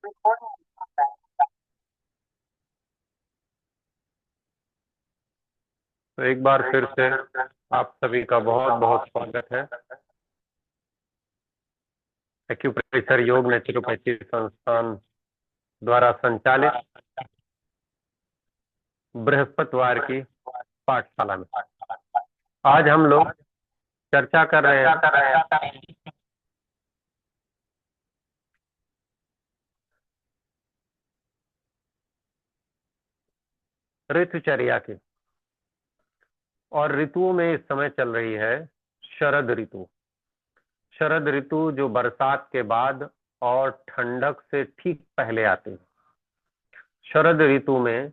तो एक बार फिर से आप सभी का बहुत बहुत स्वागत है एक्यूप्रेशर योग नेचुरोपैथी संस्थान द्वारा संचालित बृहस्पतिवार की पाठशाला में। आज हम लोग चर्चा कर रहे हैं ऋतुचर्या की। और ऋतुओं में इस समय चल रही है शरद ऋतु। शरद ऋतु जो बरसात के बाद और ठंडक से ठीक पहले आती है। शरद ऋतु में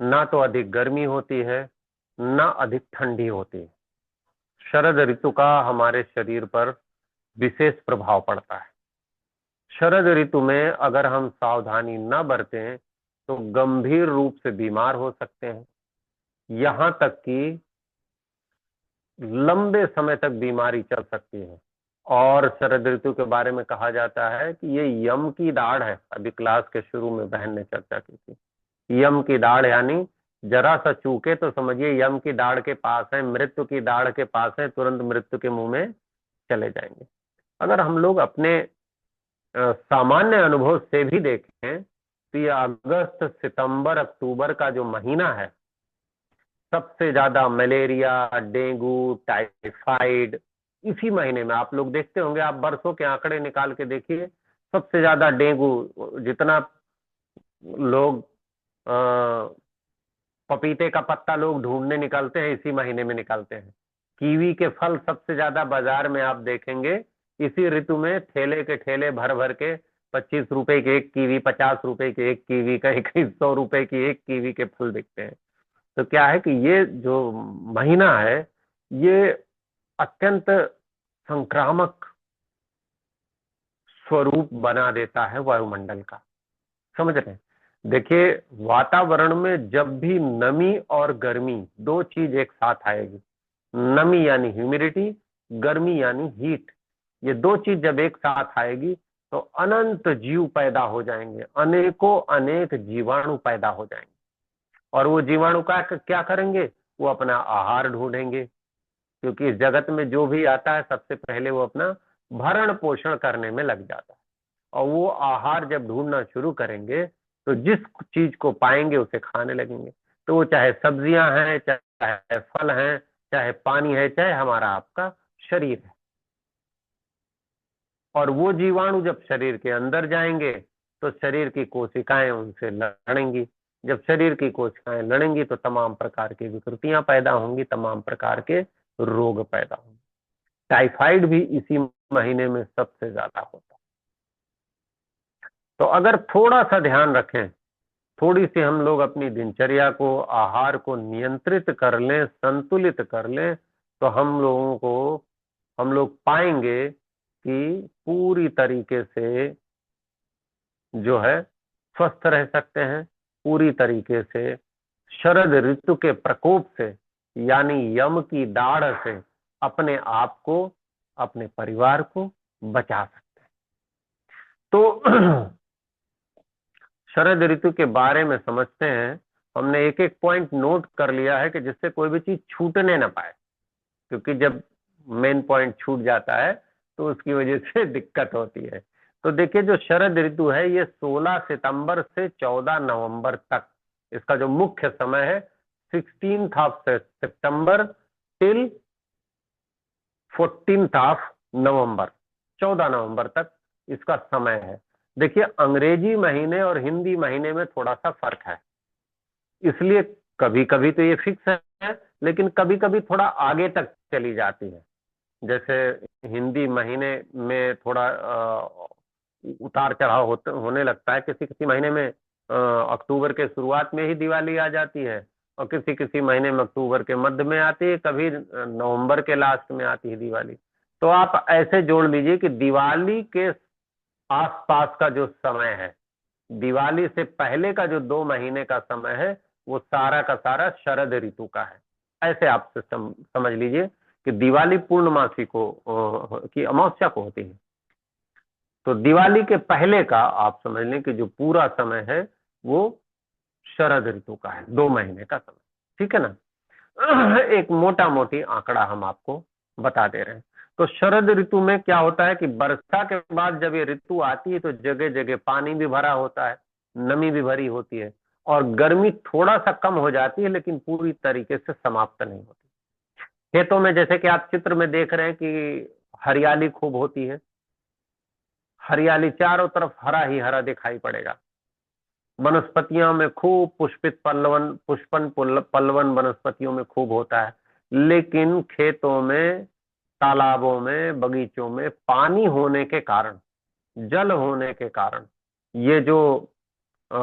ना तो अधिक गर्मी होती है, ना अधिक ठंडी होती है। शरद ऋतु का हमारे शरीर पर विशेष प्रभाव पड़ता है। शरद ऋतु में अगर हम सावधानी न बरतें तो गंभीर रूप से बीमार हो सकते हैं। यहाँ तक कि लंबे समय तक बीमारी चल सकती है। और शरद ऋतु के बारे में कहा जाता है कि ये यम की दाढ़ है। अभी क्लास के शुरू में बहन ने चर्चा की थी। यम की दाढ़ यानी जरा सा चूके तो समझिए यम की दाढ़ के पास है, मृत्यु की दाढ़ के पास है, तुरंत मृत्यु के मुंह में चले जाएंगे। अगर हम लोग अपने सामान्य अनुभव से भी देखें तो ये अगस्त सितंबर अक्टूबर का जो महीना है, सबसे ज्यादा मलेरिया, डेंगू, टाइफाइड इसी महीने में। आप लोग देखते होंगे, आप बरसों के आंकड़े निकाल के देखिए, सबसे ज्यादा डेंगू, जितना लोग पपीते का पत्ता लोग ढूंढने निकलते हैं इसी महीने में निकलते हैं। कीवी के फल सबसे ज्यादा बाजार में आप देखेंगे इसी ऋतु में, ठेले के ठेले भर भर के 25 रुपए के एक कीवी, 50 रुपए के एक कीवी का, 100 रुपए की एक कीवी के फल दिखते हैं। तो क्या है कि ये जो महीना है ये अत्यंत संक्रामक स्वरूप बना देता है वायुमंडल का। समझ रहे हैं? देखिए, वातावरण में जब भी नमी और गर्मी दो चीज एक साथ आएगी, नमी यानी ह्यूमिडिटी, गर्मी यानी हीट, ये दो चीज जब एक साथ आएगी तो अनंत जीव पैदा हो जाएंगे, अनेकों अनेक जीवाणु पैदा हो जाएंगे। और वो जीवाणु का क्या करेंगे? वो अपना आहार ढूंढेंगे, क्योंकि इस जगत में जो भी आता है सबसे पहले वो अपना भरण पोषण करने में लग जाता है। और वो आहार जब ढूंढना शुरू करेंगे तो जिस चीज को पाएंगे उसे खाने लगेंगे। तो वो चाहे सब्जियां हैं, चाहे फल हैं, चाहे पानी है, चाहे हमारा आपका शरीर है। और वो जीवाणु जब शरीर के अंदर जाएंगे तो शरीर की कोशिकाएं उनसे लड़ेंगी। जब शरीर की कोशिकाएं लड़ेंगी तो तमाम प्रकार की विकृतियां पैदा होंगी, तमाम प्रकार के रोग पैदा होंगे। टाइफाइड भी इसी महीने में सबसे ज्यादा होता है। तो अगर थोड़ा सा ध्यान रखें, थोड़ी सी हम लोग अपनी दिनचर्या को, आहार को नियंत्रित कर लें, संतुलित कर लें, तो हम लोग पाएंगे कि पूरी तरीके से जो है स्वस्थ रह सकते हैं। पूरी तरीके से शरद ऋतु के प्रकोप से यानी यम की दाढ़ से अपने आप को, अपने परिवार को बचा सकते हैं। तो शरद ऋतु के बारे में समझते हैं। हमने एक एक पॉइंट नोट कर लिया है कि जिससे कोई भी चीज छूटने ना पाए, क्योंकि जब मेन पॉइंट छूट जाता है तो उसकी वजह से दिक्कत होती है। तो देखिए, जो शरद ऋतु है ये 16 सितंबर से 14 नवंबर तक, इसका जो मुख्य समय है 16th of September till 14th of November, 14 नवंबर तक इसका समय है। देखिए, अंग्रेजी महीने और हिंदी महीने में थोड़ा सा फर्क है, इसलिए कभी कभी तो ये फिक्स है, लेकिन कभी कभी थोड़ा आगे तक चली जाती है। जैसे हिंदी महीने में थोड़ा उतार चढ़ाव होने लगता है। किसी किसी महीने में अक्टूबर के शुरुआत में ही दिवाली आ जाती है, और किसी किसी महीने में अक्टूबर के मध्य में आती है, कभी नवंबर के लास्ट में आती है दिवाली। तो आप ऐसे जोड़ लीजिए कि दिवाली के आसपास का जो समय है, दिवाली से पहले का जो 2 महीने का समय है, वो सारा का सारा शरद ऋतु का है। ऐसे आप समझ लीजिए कि दिवाली पूर्णमासी को की अमावस्या को होती है। तो दिवाली के पहले का आप समझ लें कि जो पूरा समय है वो शरद ऋतु का है, 2 महीने का समय। ठीक है ना। एक मोटा मोटी आंकड़ा हम आपको बता दे रहे हैं। तो शरद ऋतु में क्या होता है कि वर्षा के बाद जब ये ऋतु आती है तो जगह जगह पानी भी भरा होता है, नमी भी भरी होती है, और गर्मी थोड़ा सा कम हो जाती है, लेकिन पूरी तरीके से समाप्त नहीं होती। खेतों में जैसे कि आप चित्र में देख रहे हैं कि हरियाली खूब होती है, हरियाली चारों तरफ हरा ही हरा दिखाई पड़ेगा। वनस्पतियों में खूब पुष्पित पल्लवन, पुष्पन पल्लवन वनस्पतियों में खूब होता है, लेकिन खेतों में, तालाबों में, बगीचों में पानी होने के कारण, जल होने के कारण, ये जो आ,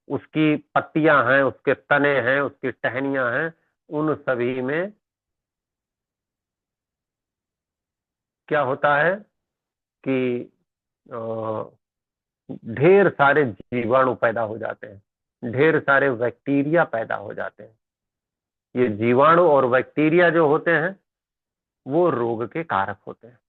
उसकी पत्तियां हैं, उसके तने हैं, उसकी टहनियां हैं, उन सभी में क्या होता है कि ढेर सारे जीवाणु पैदा हो जाते हैं, ढेर सारे बैक्टीरिया पैदा हो जाते हैं। ये जीवाणु और बैक्टीरिया जो होते हैं वो रोग के कारक होते हैं।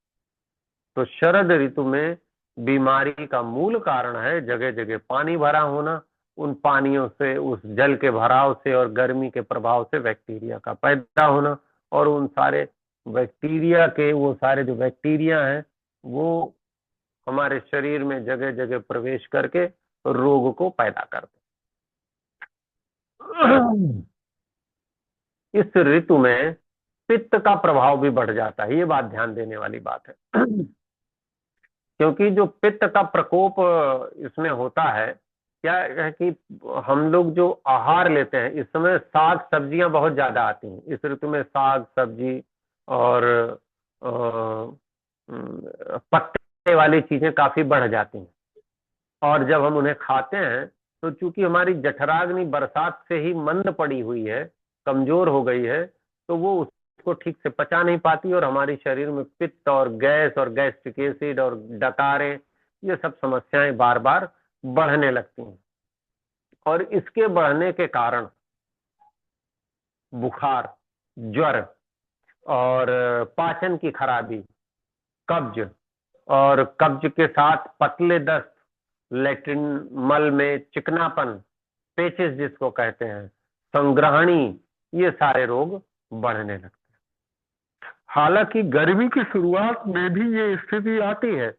तो शरद ऋतु में बीमारी का मूल कारण है जगह जगह पानी भरा होना, उन पानियों से, उस जल के भराव से और गर्मी के प्रभाव से बैक्टीरिया का पैदा होना, और उन सारे बैक्टीरिया के, वो सारे जो बैक्टीरिया हैं वो हमारे शरीर में जगह जगह प्रवेश करके रोग को पैदा करते हैं। इस ऋतु में पित्त का प्रभाव भी बढ़ जाता है, ये बात ध्यान देने वाली बात है। क्योंकि जो पित्त का प्रकोप इसमें होता है, क्या है कि हम लोग जो आहार लेते हैं, इस समय साग सब्जियां बहुत ज्यादा आती हैं इस ऋतु में, साग सब्जी और पत्ते वाली चीजें काफी बढ़ जाती हैं। और जब हम उन्हें खाते हैं तो चूंकि हमारी जठराग्नि बरसात से ही मंद पड़ी हुई है, कमजोर हो गई है, तो वो उसको ठीक से पचा नहीं पाती, और हमारे शरीर में पित्त और गैस और गैस्ट्रिक एसिड और डकारें, ये सब समस्याएं बार बार बढ़ने लगती हैं। और इसके बढ़ने के कारण बुखार, ज्वर और पाचन की खराबी, कब्ज, और कब्ज के साथ पतले दस्त, लेट्रिन मल में चिकनापन, पेचिस जिसको कहते हैं, संग्रहणी, ये सारे रोग बढ़ने लगते हैं। हालांकि गर्मी की शुरुआत में भी ये स्थिति आती है,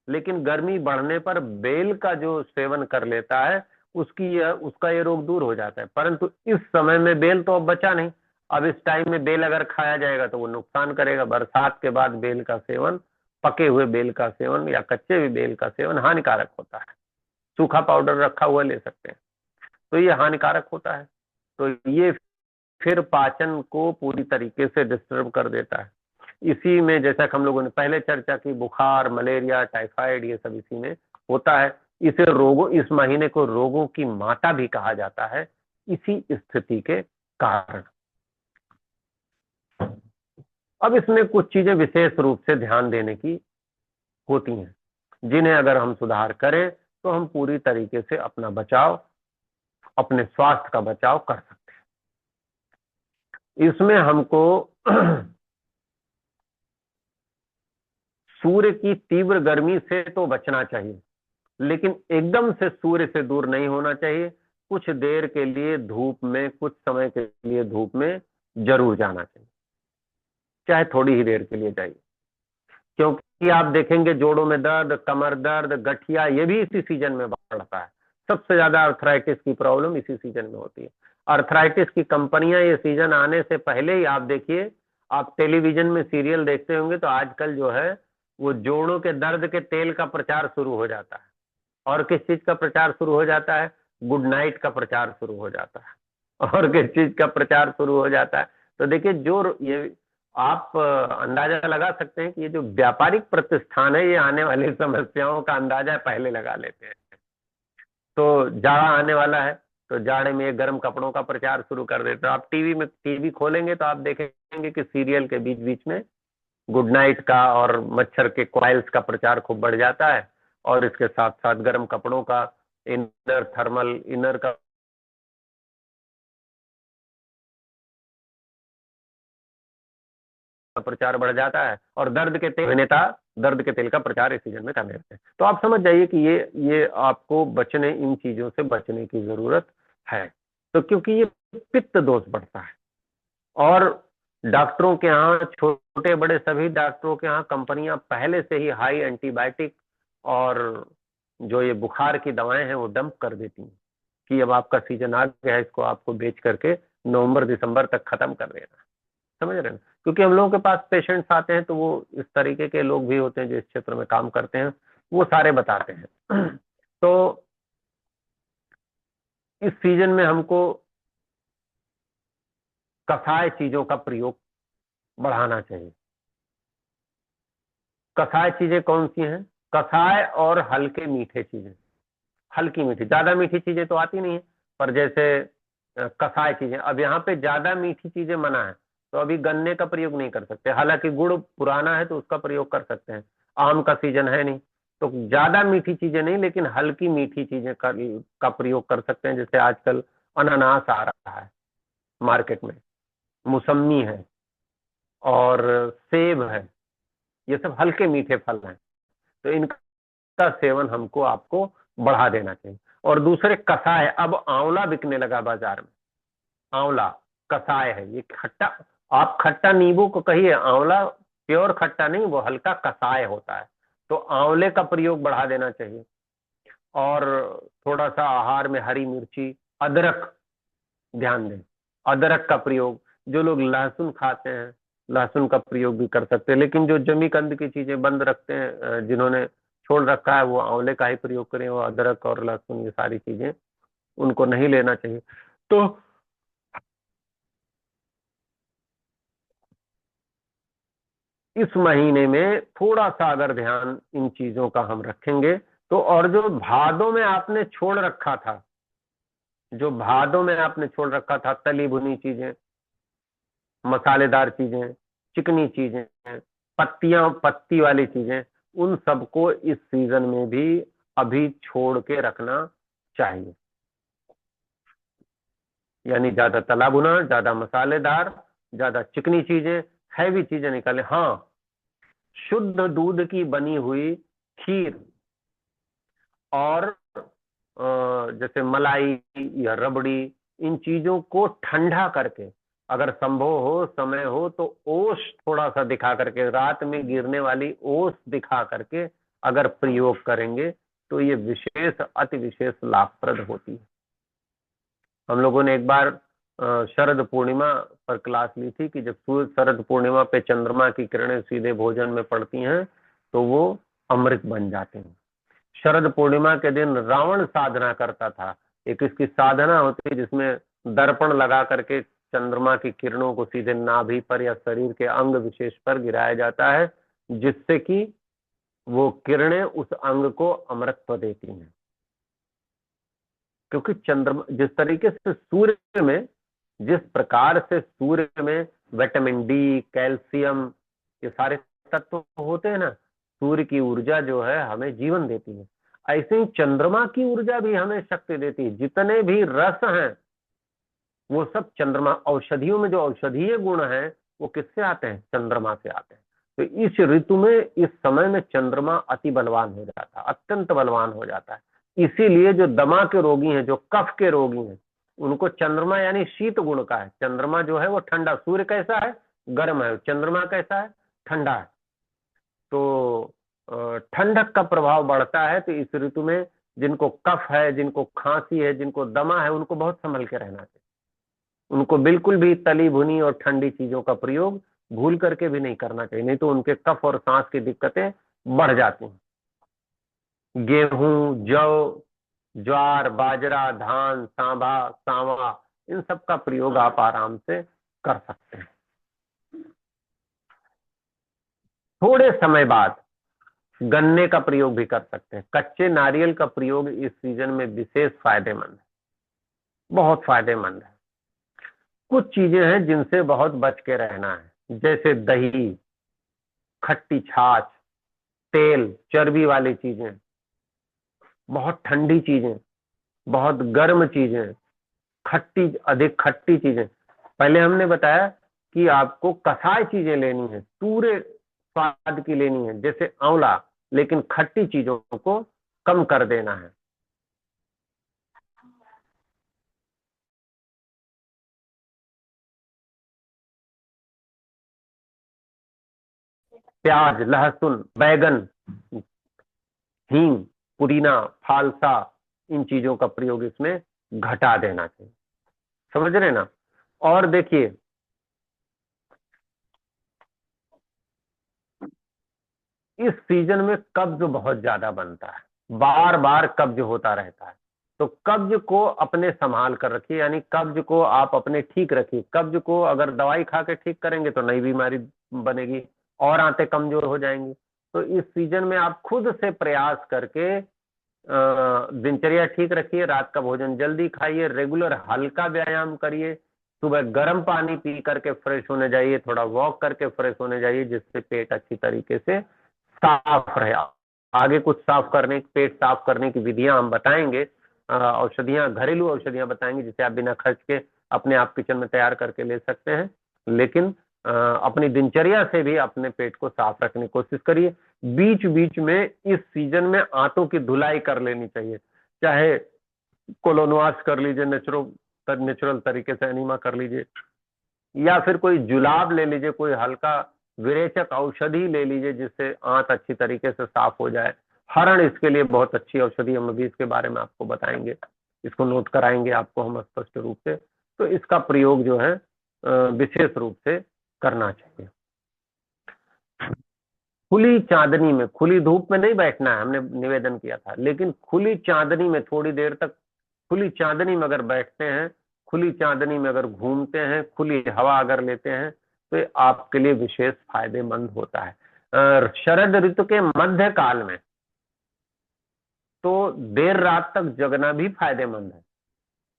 लेकिन गर्मी बढ़ने पर बेल का जो सेवन कर लेता है उसका ये रोग दूर हो जाता है। परंतु इस समय में बेल तो अब बचा नहीं। अब इस टाइम में बेल अगर खाया जाएगा तो वो नुकसान करेगा। बरसात के बाद बेल का सेवन, पके हुए बेल का सेवन या कच्चे हुए बेल का सेवन हानिकारक होता है। सूखा पाउडर रखा हुआ ले सकते हैं, तो ये हानिकारक होता है। तो ये फिर पाचन को पूरी तरीके से डिस्टर्ब कर देता है। इसी में, जैसा कि हम लोगों ने पहले चर्चा की, बुखार, मलेरिया, टाइफाइड, ये सब इसी में होता है। इस महीने को रोगों की माता भी कहा जाता है, इसी स्थिति के कारण। अब इसमें कुछ चीजें विशेष रूप से ध्यान देने की होती हैं, जिन्हें अगर हम सुधार करें तो हम पूरी तरीके से अपना बचाव, अपने स्वास्थ्य का बचाव कर सकते हैं। इसमें हमको सूर्य की तीव्र गर्मी से तो बचना चाहिए, लेकिन एकदम से सूर्य से दूर नहीं होना चाहिए। कुछ देर के लिए धूप में, कुछ समय के लिए धूप में जरूर जाना चाहिए, चाहे थोड़ी ही देर के लिए जाइए। क्योंकि आप देखेंगे जोड़ों में दर्द, कमर दर्द, गठिया, ये भी इसी सीजन में बढ़ता है। सबसे ज्यादा अर्थराइटिस की प्रॉब्लम इसी सीजन में होती है। अर्थराइटिस की कंपनियां ये सीजन आने से पहले ही, आप देखिए, आप टेलीविजन में सीरियल देखते होंगे तो आजकल जो है वो जोड़ों के दर्द के तेल का प्रचार शुरू हो जाता है। और किस चीज का प्रचार शुरू हो जाता है? गुड नाइट का प्रचार शुरू हो जाता है। और किस चीज का प्रचार शुरू हो जाता है? तो देखिए, जो ये आप अंदाजा लगा सकते हैं कि ये जो व्यापारिक प्रतिष्ठान है, ये आने वाली समस्याओं का अंदाजा पहले लगा लेते हैं। तो जाड़ा आने वाला है, तो जाड़े में ये गर्म कपड़ों का प्रचार शुरू कर देते हैं। आप टीवी खोलेंगे तो आप देखेंगे कि सीरियल के बीच बीच में गुड नाइट का और मच्छर के कॉइल्स का प्रचार खूब बढ़ जाता है, और इसके साथ साथ गर्म कपड़ों का, इनर का प्रचार बढ़ जाता है। और दर्द के तेज नेता दर्द के तेल का प्रचार इस सीजन में करने रहते हैं। तो आप समझ जाइए कि ये आपको बचने, इन चीजों से बचने की जरूरत है। तो क्योंकि ये पित्त दोष बढ़ता है, और डॉक्टरों के यहाँ, छोटे बड़े सभी डॉक्टरों के यहाँ कंपनियां पहले से ही हाई एंटीबायोटिक और जो ये बुखार की दवाएं हैं वो डंप कर देती हैं कि अब आपका सीजन आ गया है, इसको आपको बेच करके नवंबर दिसंबर तक खत्म कर देना। समझ रहे हैं? क्योंकि हम लोगों के पास पेशेंट्स आते हैं तो वो इस तरीके के लोग भी होते हैं जो इस क्षेत्र में काम करते हैं, वो सारे बताते हैं। तो इस सीजन में हमको कसाय चीजों का प्रयोग बढ़ाना चाहिए। कसाय चीजें कौन सी हैं? कसाय और हल्के मीठे चीजें। हल्की मीठी, ज्यादा मीठी चीजें तो आती नहीं है, पर जैसे कसाय चीजें। अब यहाँ पे ज्यादा मीठी चीजें मना है, तो अभी गन्ने का प्रयोग नहीं कर सकते, हालांकि गुड़ पुराना है तो उसका प्रयोग कर सकते हैं, आम का सीजन है नहीं, तो ज्यादा मीठी चीजें नहीं, लेकिन हल्की मीठी चीजें का प्रयोग कर सकते हैं। जैसे आजकल अनानास आ रहा है मार्केट में, मौसम्मी है और सेब है, ये सब हल्के मीठे फल हैं, तो इनका सेवन हमको आपको बढ़ा देना चाहिए। और दूसरे कसाय, अब आंवला बिकने लगा बाजार में, आंवला कसाय है, ये खट्टा, आप खट्टा नींबू को कहिए, आंवला प्योर खट्टा नहीं, वो हल्का कसाय होता है, तो आंवले का प्रयोग बढ़ा देना चाहिए। और थोड़ा सा आहार में हरी मिर्ची, अदरक ध्यान दें, अदरक का प्रयोग, जो लोग लहसुन खाते हैं लहसुन का प्रयोग भी कर सकते हैं, लेकिन जो जमी कंद की चीजें बंद रखते हैं, जिन्होंने छोड़ रखा है, वो आंवले का ही प्रयोग करें, वो अदरक और लहसुन ये सारी चीजें उनको नहीं लेना चाहिए। तो इस महीने में थोड़ा सा अगर ध्यान इन चीजों का हम रखेंगे तो, और जो भादों में आपने छोड़ रखा था, जो भादों में आपने छोड़ रखा था, तली भुनी चीजें, मसालेदार चीजें, चिकनी चीजें, पत्तियां पत्ती वाली चीजें, उन सबको इस सीजन में भी अभी छोड़ के रखना चाहिए। यानी ज्यादा तला भुना, ज्यादा मसालेदार, ज्यादा चिकनी चीजें, हैवी चीजें निकालें। हाँ, शुद्ध दूध की बनी हुई खीर और जैसे मलाई या रबड़ी, इन चीजों को ठंडा करके, अगर संभव हो, समय हो, तो ओस थोड़ा सा दिखा करके, रात में गिरने वाली ओस दिखा करके अगर प्रयोग करेंगे तो ये विशेष, अति विशेष लाभप्रद होती है। हम लोगों ने एक बार शरद पूर्णिमा पर क्लास ली थी कि जब सूर्य शरद पूर्णिमा पे चंद्रमा की किरणें सीधे भोजन में पड़ती हैं तो वो अमृत बन जाते हैं। शरद पूर्णिमा के दिन रावण साधना करता था, एक इसकी साधना होती है जिसमें दर्पण लगा करके चंद्रमा की किरणों को सीधे नाभि पर या शरीर के अंग विशेष पर गिराया जाता है, जिससे कि वो किरणें उस अंग को अमृतत्व देती हैं। क्योंकि चंद्रमा, जिस तरीके से सूर्य में, जिस प्रकार से सूर्य में विटामिन डी, कैल्शियम, ये सारे तत्व होते हैं ना, सूर्य की ऊर्जा जो है हमें जीवन देती है, ऐसे ही चंद्रमा की ऊर्जा भी हमें शक्ति देती है। जितने भी रस हैं वो सब चंद्रमा, औषधियों में जो औषधीय गुण है वो किससे आते हैं? चंद्रमा से आते हैं। तो इस ऋतु में, इस समय में चंद्रमा अति बलवान हो जाता है, अत्यंत बलवान हो जाता है। इसीलिए जो दमा के रोगी हैं, जो कफ के रोगी हैं, उनको चंद्रमा यानी शीत गुण का है। चंद्रमा जो है वो ठंडा, सूर्य कैसा है? गर्म है, चंद्रमा कैसा है? ठंडा है। तो ठंडक का प्रभाव बढ़ता है। तो इस ऋतु में जिनको कफ है, जिनको खांसी है, जिनको दमा है, उनको बहुत संभल के रहना चाहिए। उनको बिल्कुल भी तली भुनी और ठंडी चीजों का प्रयोग भूल करके भी नहीं करना चाहिए, नहीं तो उनके कफ और सांस की दिक्कतें बढ़ जाती हैं। गेहूं, जौ, ज्वार, बाजरा, धान, सांभा, सांवा, इन सब का प्रयोग आप आराम से कर सकते हैं। थोड़े समय बाद गन्ने का प्रयोग भी कर सकते हैं। कच्चे नारियल का प्रयोग इस सीजन में विशेष फायदेमंद है, बहुत फायदेमंद है। कुछ चीजें हैं जिनसे बहुत बच के रहना है, जैसे दही, खट्टी छाछ, तेल, चर्बी वाली चीजें, बहुत ठंडी चीजें, बहुत गर्म चीजें, खट्टी, अधिक खट्टी चीजें। पहले हमने बताया कि आपको कसाय चीजें लेनी है, पूरे स्वाद की लेनी है, जैसे आंवला, लेकिन खट्टी चीजों को कम कर देना है। प्याज, लहसुन, बैगन, हींग, पुदीना, फालसा, इन चीजों का प्रयोग इसमें घटा देना चाहिए। समझ रहे ना। और देखिए, इस सीजन में कब्ज बहुत ज्यादा बनता है, बार बार कब्ज होता रहता है। तो कब्ज को अपने संभाल कर रखिए, यानी कब्ज को आप अपने ठीक रखिए। कब्ज को अगर दवाई खा के ठीक करेंगे तो नई बीमारी बनेगी और आंतें कमजोर हो जाएंगी। तो इस सीजन में आप खुद से प्रयास करके दिनचर्या ठीक रखिए, रात का भोजन जल्दी खाइए, रेगुलर हल्का व्यायाम करिए, सुबह गर्म पानी पी करके फ्रेश होने जाइए, थोड़ा वॉक करके फ्रेश होने जाइए, जिससे पेट अच्छी तरीके से साफ रहे। आगे कुछ साफ करने, पेट साफ करने की विधियां हम बताएंगे, औषधियां, घरेलू औषधियां बताएंगे, जिसे आप बिना खर्च के अपने आप किचन में तैयार करके ले सकते हैं। लेकिन अपनी दिनचर्या से भी अपने पेट को साफ रखने की कोशिश करिए। बीच बीच में इस सीजन में आंतों की धुलाई कर लेनी चाहिए, चाहे कोलोनवास कर लीजिए, नेचुरल तरीके से एनीमा कर लीजिए, या फिर कोई जुलाब ले लीजिए, कोई हल्का विरेचक औषधि ले लीजिए, जिससे आंत अच्छी तरीके से साफ हो जाए। हरण इसके लिए बहुत अच्छी औषधि, हम अभी इसके बारे में आपको बताएंगे, इसको नोट कराएंगे आपको हम स्पष्ट रूप से। तो इसका प्रयोग जो है विशेष रूप से करना चाहिए। खुली चांदनी में, खुली धूप में नहीं बैठना है, हमने निवेदन किया था, लेकिन खुली चांदनी में थोड़ी देर तक, खुली चांदनी में अगर बैठते हैं, खुली चांदनी में अगर घूमते हैं, खुली हवा अगर लेते हैं, तो ये आपके लिए विशेष फायदेमंद होता है। शरद ऋतु के मध्य काल में तो देर रात तक जगना भी फायदेमंद है,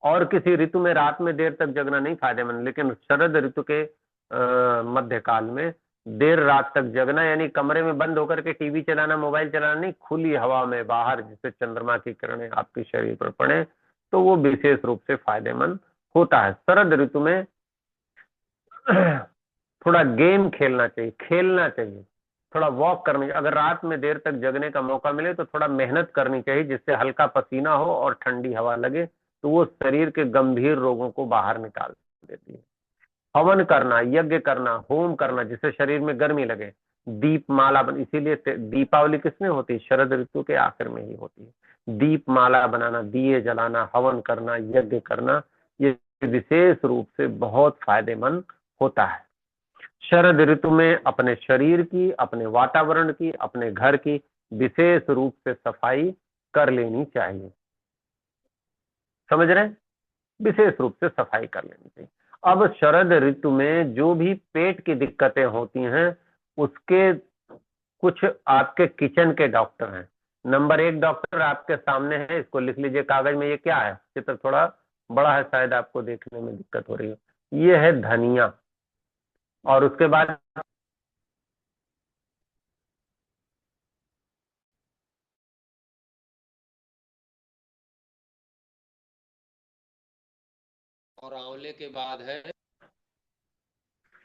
और किसी ऋतु में रात में देर तक जगना नहीं फायदेमंद, लेकिन शरद ऋतु के मध्य काल में देर रात तक जगना, यानी कमरे में बंद होकर के टीवी चलाना, मोबाइल चलाना नहीं, खुली हवा में बाहर, जिससे चंद्रमा की किरणें आपके शरीर पर पड़े, तो वो विशेष रूप से फायदेमंद होता है। शरद ऋतु में थोड़ा गेम खेलना चाहिए, थोड़ा वॉक करनी चाहिए। अगर रात में देर तक जगने का मौका मिले तो थोड़ा मेहनत करनी चाहिए, जिससे हल्का पसीना हो और ठंडी हवा लगे, तो वो शरीर के गंभीर रोगों को बाहर निकाल देती है। हवन करना, यज्ञ करना, होम करना, जिससे शरीर में गर्मी लगे, दीप माला इसीलिए दीपावली किसमें होती है? शरद ऋतु के आखिर में ही होती है। दीप माला बनाना, दिए जलाना, हवन करना, यज्ञ करना, ये विशेष रूप से बहुत फायदेमंद होता है। शरद ऋतु में अपने शरीर की, अपने वातावरण की, अपने घर की विशेष रूप से सफाई कर लेनी चाहिए। समझ रहे हैं? विशेष रूप से सफाई कर लेनी चाहिए। अब शरद ऋतु में जो भी पेट की दिक्कतें होती हैं, उसके कुछ आपके किचन के डॉक्टर हैं। नंबर 1 डॉक्टर आपके सामने है, इसको लिख लीजिए कागज में। ये क्या है? चित्र थोड़ा बड़ा है, शायद आपको देखने में दिक्कत हो रही है। ये है धनिया, और उसके बाद और आंवले के बाद है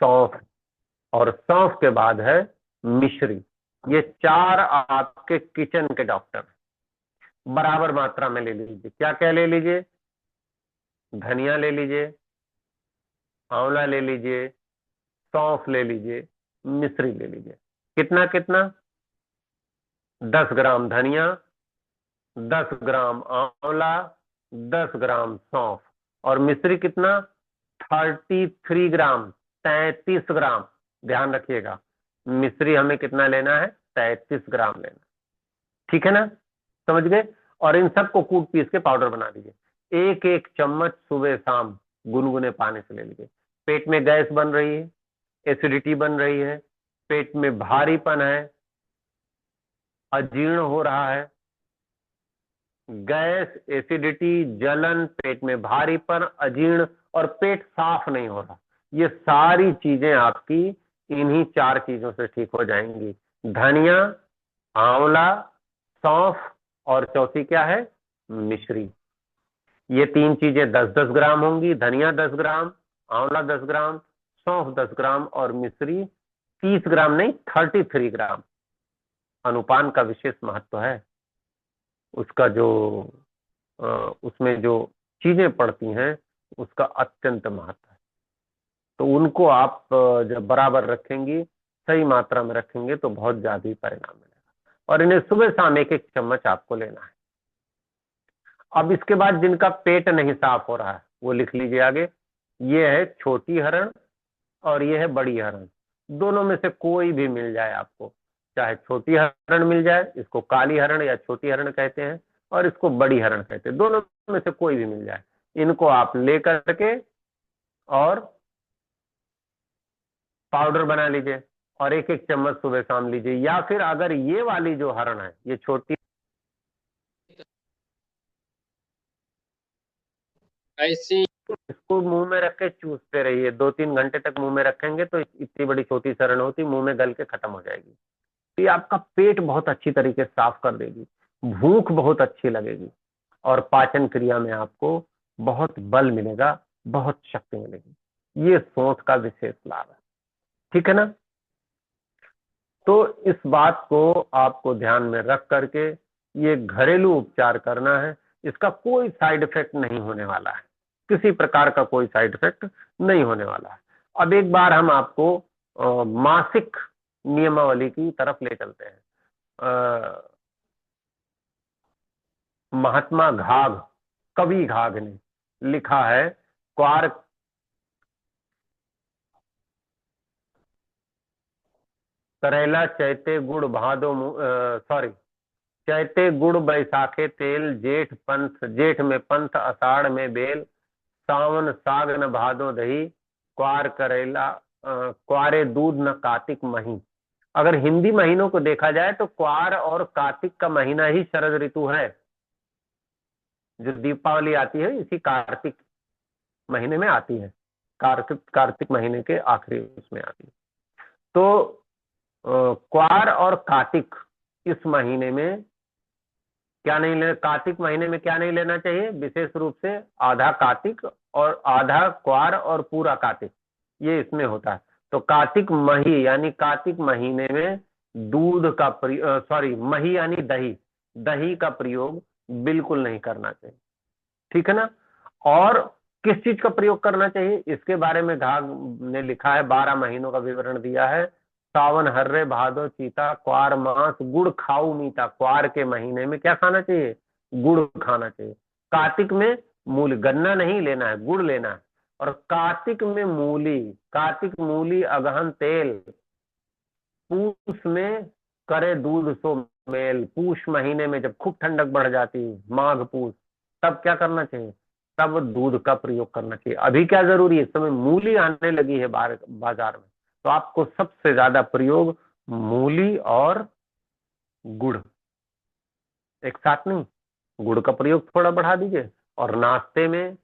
सौंफ, और सौंफ के बाद है मिश्री। ये 4 आपके किचन के डॉक्टर बराबर मात्रा में ले लीजिए। क्या क्या ले लीजिए? धनिया ले लीजिए, आंवला ले लीजिए, सौंफ ले लीजिए, मिश्री ले लीजिए। कितना कितना? 10 ग्राम धनिया, 10 ग्राम आंवला, 10 ग्राम सौंफ, और मिश्री कितना? 33 ग्राम, 33 ग्राम। ध्यान रखिएगा, मिश्री हमें कितना लेना है? 33 ग्राम लेना। ठीक है ना? समझ गए? और इन सबको कूट पीस के पाउडर बना दीजिए। एक एक चम्मच सुबह शाम गुनगुने पानी से ले लीजिए। पेट में गैस बन रही है, एसिडिटी बन रही है, पेट में भारीपन है, अजीर्ण हो रहा है, गैस, एसिडिटी, जलन, पेट में भारीपन, अजीर्ण, और पेट साफ नहीं हो रहा, ये सारी चीजें आपकी इन्हीं 4 चीजों से ठीक हो जाएंगी। धनिया, आंवला, सौंफ, और चौथी क्या है? मिश्री। ये 3 चीजें 10-10 ग्राम होंगी। धनिया 10 ग्राम, आंवला 10 ग्राम, सौंफ 10 ग्राम, और मिश्री 30 ग्राम नहीं, 33 ग्राम अनुपान का विशेष महत्व है। उसका जो उसमें जो चीजें पड़ती हैं उसका अत्यंत महत्व है। तो उनको आप जब बराबर रखेंगी, सही मात्रा में रखेंगे तो बहुत ज्यादा ही परिणाम मिलेगा। और इन्हें सुबह शाम एक एक चम्मच आपको लेना है। अब इसके बाद जिनका पेट नहीं साफ हो रहा है वो लिख लीजिए आगे। ये है छोटी हरण और ये है बड़ी हरण। दोनों में से कोई भी मिल जाए आपको, चाहे छोटी हरण मिल जाए, इसको काली हरण या छोटी हरण कहते हैं, और इसको बड़ी हरण कहते हैं, दोनों में से कोई भी मिल जाए, इनको आप लेकर के और पाउडर बना लीजिए और एक एक चम्मच सुबह शाम लीजिए। या फिर अगर ये वाली जो हरण है, ये छोटी, ऐसी इसको मुंह में रख के चूसते रहिए। 2-3 घंटे तक मुंह में रखेंगे तो इतनी बड़ी छोटी हरण होती, मुंह में गल के खत्म हो जाएगी। तो ये आपका पेट बहुत अच्छी तरीके से साफ कर देगी, भूख बहुत अच्छी लगेगी और पाचन क्रिया में आपको बहुत बल मिलेगा, बहुत शक्ति मिलेगी। ये सौंठ का विशेष लाभ है। ठीक है ना। तो इस बात को आपको ध्यान में रख करके ये घरेलू उपचार करना है। इसका कोई साइड इफेक्ट नहीं होने वाला है, किसी प्रकार का कोई साइड इफेक्ट नहीं होने वाला है। अब एक बार हम आपको मासिक नियमावली की तरफ ले चलते हैं। महात्मा घाघ, कवि घाघ ने लिखा है, क्वार करेला चैते गुड़ भादो सॉरी, चैते गुड़ बैसाखे तेल, जेठ पंथ, जेठ में पंथ, आषाढ़ में बेल, सावन साग न भादो दही, क्वार करेला क्वारे दूध न कार्तिक मही। अगर हिंदी महीनों को देखा जाए तो क्वार और कार्तिक का महीना ही शरद ऋतु है। जो दीपावली आती है इसी कार्तिक महीने में आती है, कार्तिक महीने के आखिरी उसमें आती है। तो क्वार और कार्तिक इस महीने में क्या नहीं लेना, कार्तिक महीने में क्या नहीं लेना चाहिए, विशेष रूप से आधा कार्तिक और आधा क्वार और पूरा कार्तिक, ये इसमें होता है। तो कार्तिक मही यानी कार्तिक महीने में दूध का सॉरी मही यानी दही, दही का प्रयोग बिल्कुल नहीं करना चाहिए। ठीक है ना। और किस चीज का प्रयोग करना चाहिए इसके बारे में घाघ ने लिखा है, 12 महीनों का विवरण दिया है। सावन हर्रे भादो चीता, क्वार मास गुड़ खाऊ मीता। क्वार के महीने में क्या खाना चाहिए, गुड़ खाना चाहिए। कार्तिक में मूली, गन्ना नहीं लेना है, गुड़ लेना है। और कार्तिक में मूली, कार्तिक मूली अगहन तेल, पूष में करे दूध सो मेल। पूष महीने में जब खूब ठंडक बढ़ जाती है, माघ पूष, तब क्या करना चाहिए, तब दूध का प्रयोग करना चाहिए। अभी क्या जरूरी है, इस समय मूली आने लगी है बाजार में, तो आपको सबसे ज्यादा प्रयोग मूली और गुड़, एक साथ नहीं, गुड़ का प्रयोग थोड़ा बढ़ा दीजिए। और नाश्ते में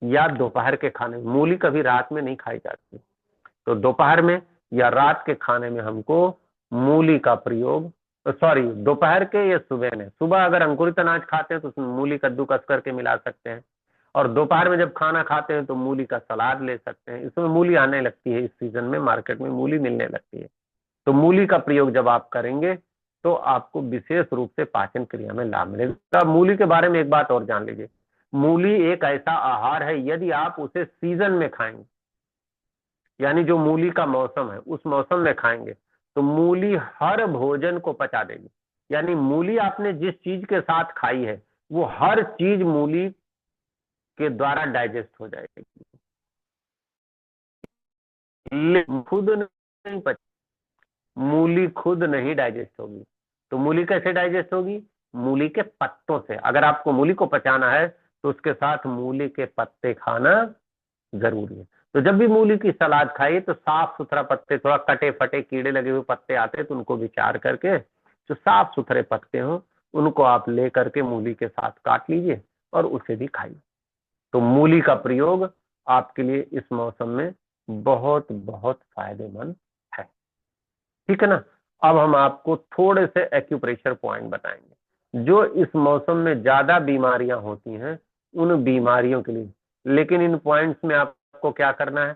या दोपहर के खाने में, मूली कभी रात में नहीं खाई जाती, तो दोपहर में या रात के खाने में हमको मूली का प्रयोग, सॉरी दोपहर के या सुबह में, सुबह अगर अंकुरित अनाज खाते हैं तो उसमें मूली कद्दूकस करके मिला सकते हैं, और दोपहर में जब खाना खाते हैं तो मूली का सलाद ले सकते हैं। इसमें मूली आने लगती है, इस सीजन में मार्केट में मूली मिलने लगती है। तो मूली का प्रयोग जब आप करेंगे तो आपको विशेष रूप से पाचन क्रिया में लाभ मिलेगा। मूली के बारे में एक बात और जान लीजिए, मूली एक ऐसा आहार है, यदि आप उसे सीजन में खाएंगे, यानी जो मूली का मौसम है उस मौसम में खाएंगे, तो मूली हर भोजन को पचा देगी। यानी मूली आपने जिस चीज के साथ खाई है वो हर चीज मूली के द्वारा डाइजेस्ट हो जाएगी, खुद नहीं पच, मूली खुद नहीं डाइजेस्ट होगी। तो मूली कैसे डाइजेस्ट होगी, मूली के पत्तों से। अगर आपको मूली को पचाना है तो उसके साथ मूली के पत्ते खाना जरूरी है। तो जब भी मूली की सलाद खाइए तो साफ सुथरा पत्ते, थोड़ा कटे फटे कीड़े लगे हुए पत्ते आते हैं तो उनको विचार करके जो साफ सुथरे पत्ते हों उनको आप ले करके मूली के साथ काट लीजिए और उसे भी खाइए। तो मूली का प्रयोग आपके लिए इस मौसम में बहुत बहुत फायदेमंद है। ठीक है ना। अब हम आपको थोड़े से एक्यूप्रेशर पॉइंट बताएंगे जो इस मौसम में ज्यादा बीमारियां होती हैं उन बीमारियों के लिए। लेकिन इन पॉइंट्स में आपको क्या करना है,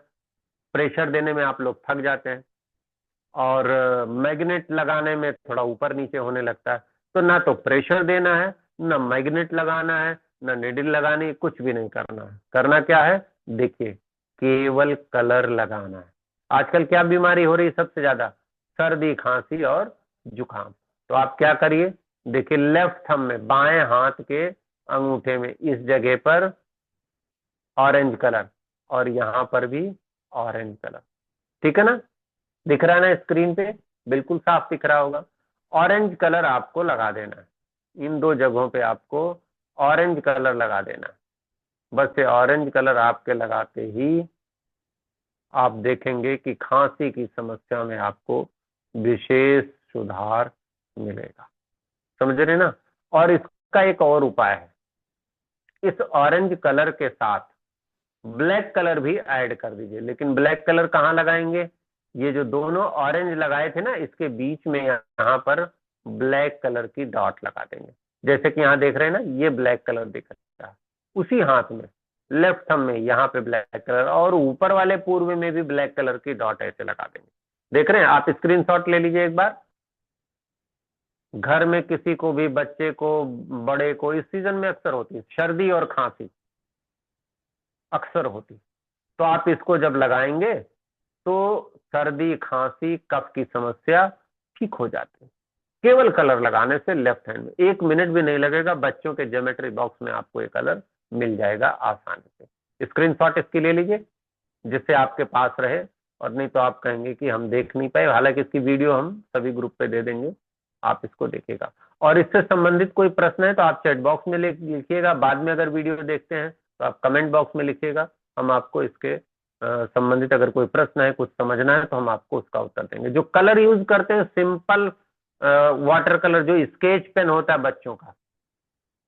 प्रेशर देने में आप लोग थक जाते हैं और मैग्नेट लगाने में थोड़ा ऊपर नीचे होने लगता है। तो ना तो प्रेशर देना है, ना मैग्नेट लगाना है, ना नीडल लगानी, कुछ भी नहीं करना है। करना क्या है, देखिए, केवल कलर लगाना है। आजकल क्या बीमारी हो रही है सबसे ज्यादा, सर्दी खांसी और जुकाम। तो आप क्या करिए, देखिए लेफ्ट थंब में बाएं हाथ के अंगूठे में इस जगह पर ऑरेंज कलर, और यहां पर भी ऑरेंज कलर, ठीक है ना, दिख रहा है ना स्क्रीन पे, बिल्कुल साफ दिख रहा होगा। ऑरेंज कलर आपको लगा देना है, इन दो जगहों पे आपको ऑरेंज कलर लगा देना है। बस ये ऑरेंज कलर आपके लगाते ही आप देखेंगे कि खांसी की समस्या में आपको विशेष सुधार मिलेगा। समझ रहे ना। और इसका एक और उपाय है, इस ऑरेंज कलर के साथ ब्लैक कलर भी ऐड कर दीजिए। लेकिन ब्लैक कलर कहाँ लगाएंगे, ये जो दोनों ऑरेंज लगाए थे ना, इसके बीच में यहाँ पर ब्लैक कलर की डॉट लगा देंगे। जैसे कि यहाँ देख रहे हैं ना, ये ब्लैक कलर दिख रहा है। उसी हाथ में लेफ्ट थंब में यहाँ पे ब्लैक कलर, और ऊपर वाले पूर्व में भी ब्लैक कलर की डॉट ऐसे लगा देंगे। देख रहे हैं आप, स्क्रीनशॉट ले लीजिए एक बार। घर में किसी को भी, बच्चे को, बड़े को, इस सीजन में अक्सर होती है सर्दी और खांसी, अक्सर होती। तो आप इसको जब लगाएंगे तो सर्दी खांसी कफ की समस्या ठीक हो जाती है, केवल कलर लगाने से लेफ्ट हैंड में। 1 मिनट भी नहीं लगेगा, बच्चों के ज्योमेट्री बॉक्स में आपको ये कलर मिल जाएगा आसानी से। स्क्रीनशॉट इसकी ले लीजिए जिससे आपके पास रहे, और नहीं तो आप कहेंगे कि हम देख नहीं पाए। हालांकि इसकी वीडियो हम सभी ग्रुप पे दे देंगे, आप इसको देखिएगा। और इससे संबंधित कोई प्रश्न है तो आप चैट बॉक्स में लिखिएगा, बाद में अगर वीडियो देखते हैं तो आप कमेंट बॉक्स में लिखिएगा। हम आपको इसके संबंधित अगर कोई प्रश्न है, कुछ समझना है, तो हम आपको उसका उत्तर देंगे। जो कलर यूज करते हैं सिंपल वाटर कलर, जो स्केच पेन होता है बच्चों का,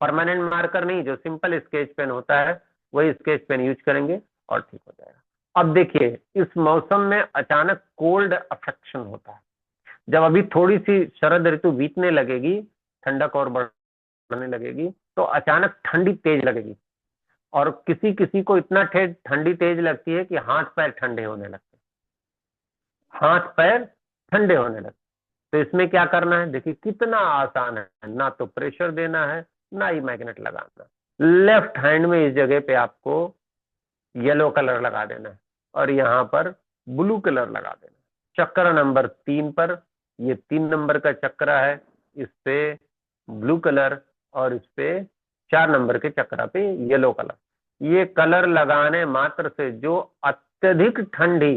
परमानेंट मार्कर नहीं, जो सिंपल स्केच पेन होता है वही स्केच पेन यूज करेंगे और ठीक हो जाएगा। अब देखिए, इस मौसम में अचानक कोल्ड अफेक्शन होता है। जब अभी थोड़ी सी शरद ऋतु बीतने लगेगी, ठंडक और बढ़ने लगेगी, तो अचानक ठंडी तेज लगेगी, और किसी किसी को इतना ठंडी तेज लगती है कि हाथ पैर ठंडे होने लगते हैं, हाथ पैर ठंडे होने लगते। तो इसमें क्या करना है, देखिए कितना आसान है, ना तो प्रेशर देना है, ना ही मैग्नेट लगाना। लेफ्ट हैंड में इस जगह पे आपको येलो कलर लगा देना है, और यहाँ पर ब्लू कलर लगा देना है। चक्र नंबर 3 पर, ये 3 नंबर का चक्र है, इस पे ब्लू कलर, और इस पे 4 नंबर के चक्र पे येलो कलर। ये कलर लगाने मात्र से जो अत्यधिक ठंडी,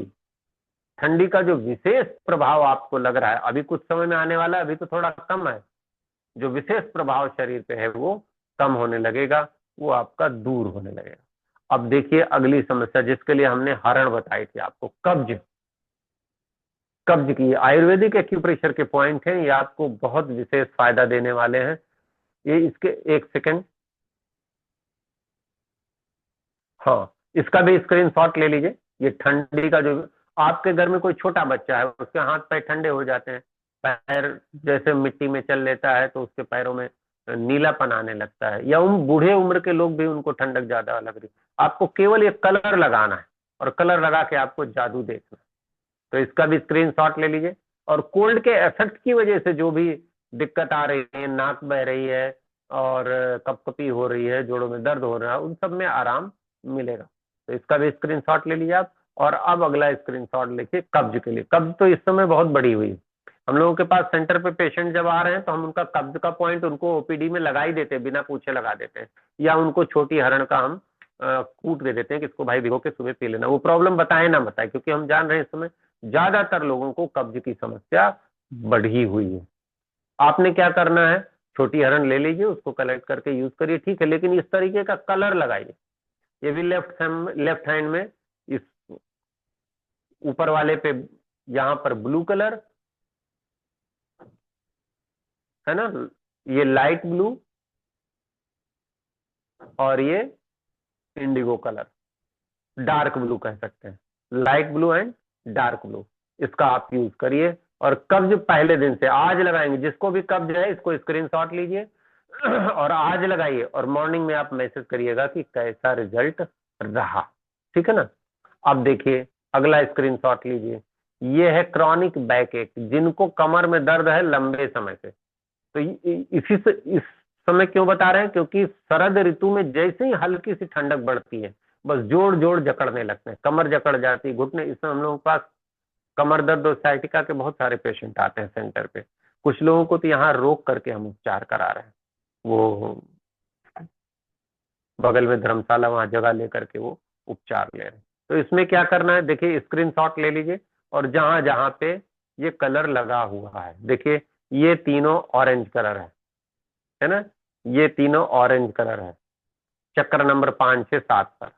ठंडी का जो विशेष प्रभाव आपको लग रहा है, अभी कुछ समय में आने वाला है, अभी तो थोड़ा कम है, जो विशेष प्रभाव शरीर पे है वो कम होने लगेगा, वो आपका दूर होने लगेगा। अब देखिए अगली समस्या जिसके लिए हमने हरण बताई थी आपको, कब्ज। कब्ज की आयुर्वेदिक एक्यूप्रेशर के पॉइंट हैं, ये आपको बहुत विशेष फायदा देने वाले हैं। ये इसके, एक सेकंड, हाँ, इसका भी स्क्रीनशॉट ले लीजिए। ये ठंडी का जो, आपके घर में कोई छोटा बच्चा है, उसके हाथ पैर ठंडे हो जाते हैं, पैर जैसे मिट्टी में चल लेता है तो उसके पैरों में नीलापन आने लगता है, या बूढ़े उम्र के लोग भी, उनको ठंडक ज्यादा लग रही, आपको केवल ये कलर लगाना है, और कलर लगा के आपको जादू देखना है। तो इसका भी स्क्रीनशॉट ले लीजिए। और कोल्ड के इफेक्ट की वजह से जो भी दिक्कत आ रही है, नाक बह रही है, और कपकपी हो रही है, जोड़ों में दर्द हो रहा है, उन सब में आराम मिलेगा। तो इसका भी स्क्रीनशॉट ले लीजिए आप। और अब अगला स्क्रीनशॉट लिखिए कब्ज के लिए। कब्ज तो इस समय बहुत बड़ी हुई है, हम लोगों के पास सेंटर पे पेशेंट जब आ रहे हैं तो हम उनका कब्ज का पॉइंट उनको ओपीडी में लगा ही देते हैं, बिना पूछे लगा देते हैं, या उनको छोटी हरण का हम कूट दे देते हैं कि इसको भाई भिगो के सुबह पी लेना। वो प्रॉब्लम बताए ना बताए, क्योंकि हम जान रहे हैं इस समय ज्यादातर लोगों को कब्ज की समस्या बढ़ी हुई है। आपने क्या करना है, छोटी हरण ले लीजिए, उसको कलेक्ट करके यूज करिए, ठीक है, लेकिन इस तरीके का कलर लगाइए। ये भी लेफ्ट हैंड में, इस ऊपर वाले पे यहां पर ब्लू कलर है ना, ये लाइट ब्लू, और ये इंडिगो कलर, डार्क ब्लू कह सकते हैं, light blue and dark blue. इसका आप यूज करिए। और कब्ज पहले दिन से आज लगाएंगे, जिसको भी कब्ज है इसको स्क्रीनशॉट लीजिए और आज लगाइए, और मॉर्निंग में आप मैसेज करिएगा कि कैसा रिजल्ट रहा, ठीक है ना। अब देखिए अगला स्क्रीनशॉट लीजिए। ये है क्रॉनिक बैक एक, जिनको कमर में दर्द है लंबे समय से। तो इसी से इस समय क्यों बता रहे हैं, क्योंकि शरद ऋतु में जैसे ही हल्की सी ठंडक बढ़ती है बस जोड़ जोड़ जकड़ने लगते हैं, कमर जकड़ जाती है, घुटने। इसमें हम लोगों के पास कमर दर्द और साइटिका के बहुत सारे पेशेंट आते हैं सेंटर पे। कुछ लोगों को तो यहाँ रोक करके हम उपचार करा रहे हैं, वो बगल में धर्मशाला वहां जगह लेकर के वो उपचार ले रहे हैं। तो इसमें क्या करना है, देखिए स्क्रीनशॉट ले लीजिए, और जहां जहां पे ये कलर लगा हुआ है, देखिए ये तीनों ऑरेंज कलर है ना, ये तीनों ऑरेंज कलर है चक्र नंबर 5 से 7 पर।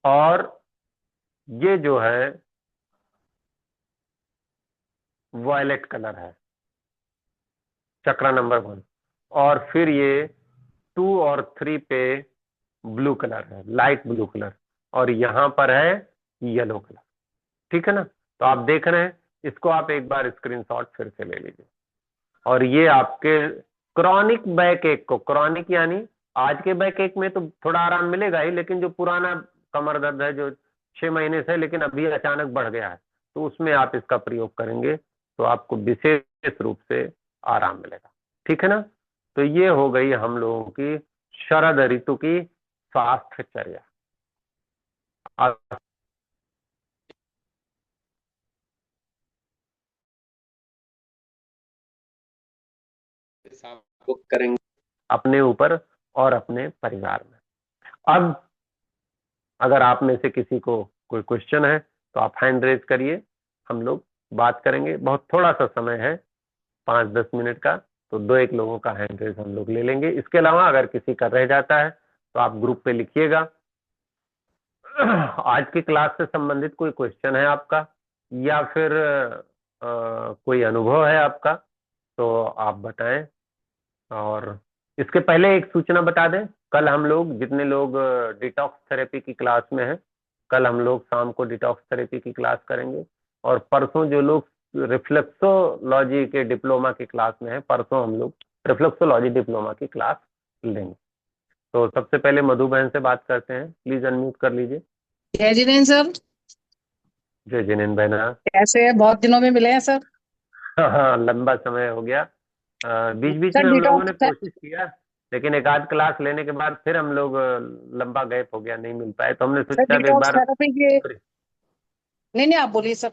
और ये जो है वॉयलेट कलर है चक्र नंबर 1। और फिर ये 2 और 3 पे ब्लू कलर है, लाइट ब्लू कलर, और यहां पर है येलो कलर। ठीक है ना, तो आप देख रहे हैं, इसको आप एक बार स्क्रीनशॉट फिर से ले लीजिए। और ये आपके क्रॉनिक बैक एक को, क्रॉनिक यानी आज के बैक एक में तो थोड़ा आराम मिलेगा ही, लेकिन जो पुराना कमर दर्द है जो 6 महीने से लेकिन अभी अचानक बढ़ गया है, तो उसमें आप इसका प्रयोग करेंगे तो आपको विशेष रूप से आराम मिलेगा। ठीक है ना, तो ये हो गई हम लोगों की शरद ऋतु की स्वास्थ्यचर्या। को करेंगे अपने ऊपर और अपने परिवार में। अब अगर आप में से किसी को कोई क्वेश्चन है तो आप हैंड रेज करिए, हम लोग बात करेंगे। बहुत थोड़ा सा समय है, 5-10 मिनट का, तो 2-1 लोगों का हैंड रेज हम लोग ले लेंगे। इसके अलावा अगर किसी का रह जाता है तो आप ग्रुप पे लिखिएगा। आज की क्लास से संबंधित कोई क्वेश्चन है आपका, या फिर कोई अनुभव है आपका, तो आप बताएं। और इसके पहले एक सूचना बता दें, कल हम लोग जितने लोग डिटॉक्स थेरेपी की क्लास में हैं, कल हम लोग शाम को डिटॉक्स थेरेपी की क्लास करेंगे। और परसों जो लोग रिफ्लेक्सोलॉजी के डिप्लोमा की क्लास में है, परसों हम लोग रिफ्लेक्सोलॉजी डिप्लोमा की क्लास लेंगे। तो सबसे पहले मधु बहन से बात करते हैं, प्लीज अनम्यूट कर लीजिए। जय जिनेन्द्र सर। जय जिनेन्द्र बहना। कैसे है, बहुत दिनों में मिले हैं सर। हाँ हाँ, लंबा समय हो गया। बीच बीच सर में हम लोगों ने डिटॉक्स कोशिश किया, लेकिन एक आध क्लास लेने के बाद फिर हम लोग लंबा गैप हो गया, नहीं मिल पाए, तो हमने सर सोचा अब एक डिटॉक्स बार। थेरेपी के, नहीं नहीं आप बोलिए सर।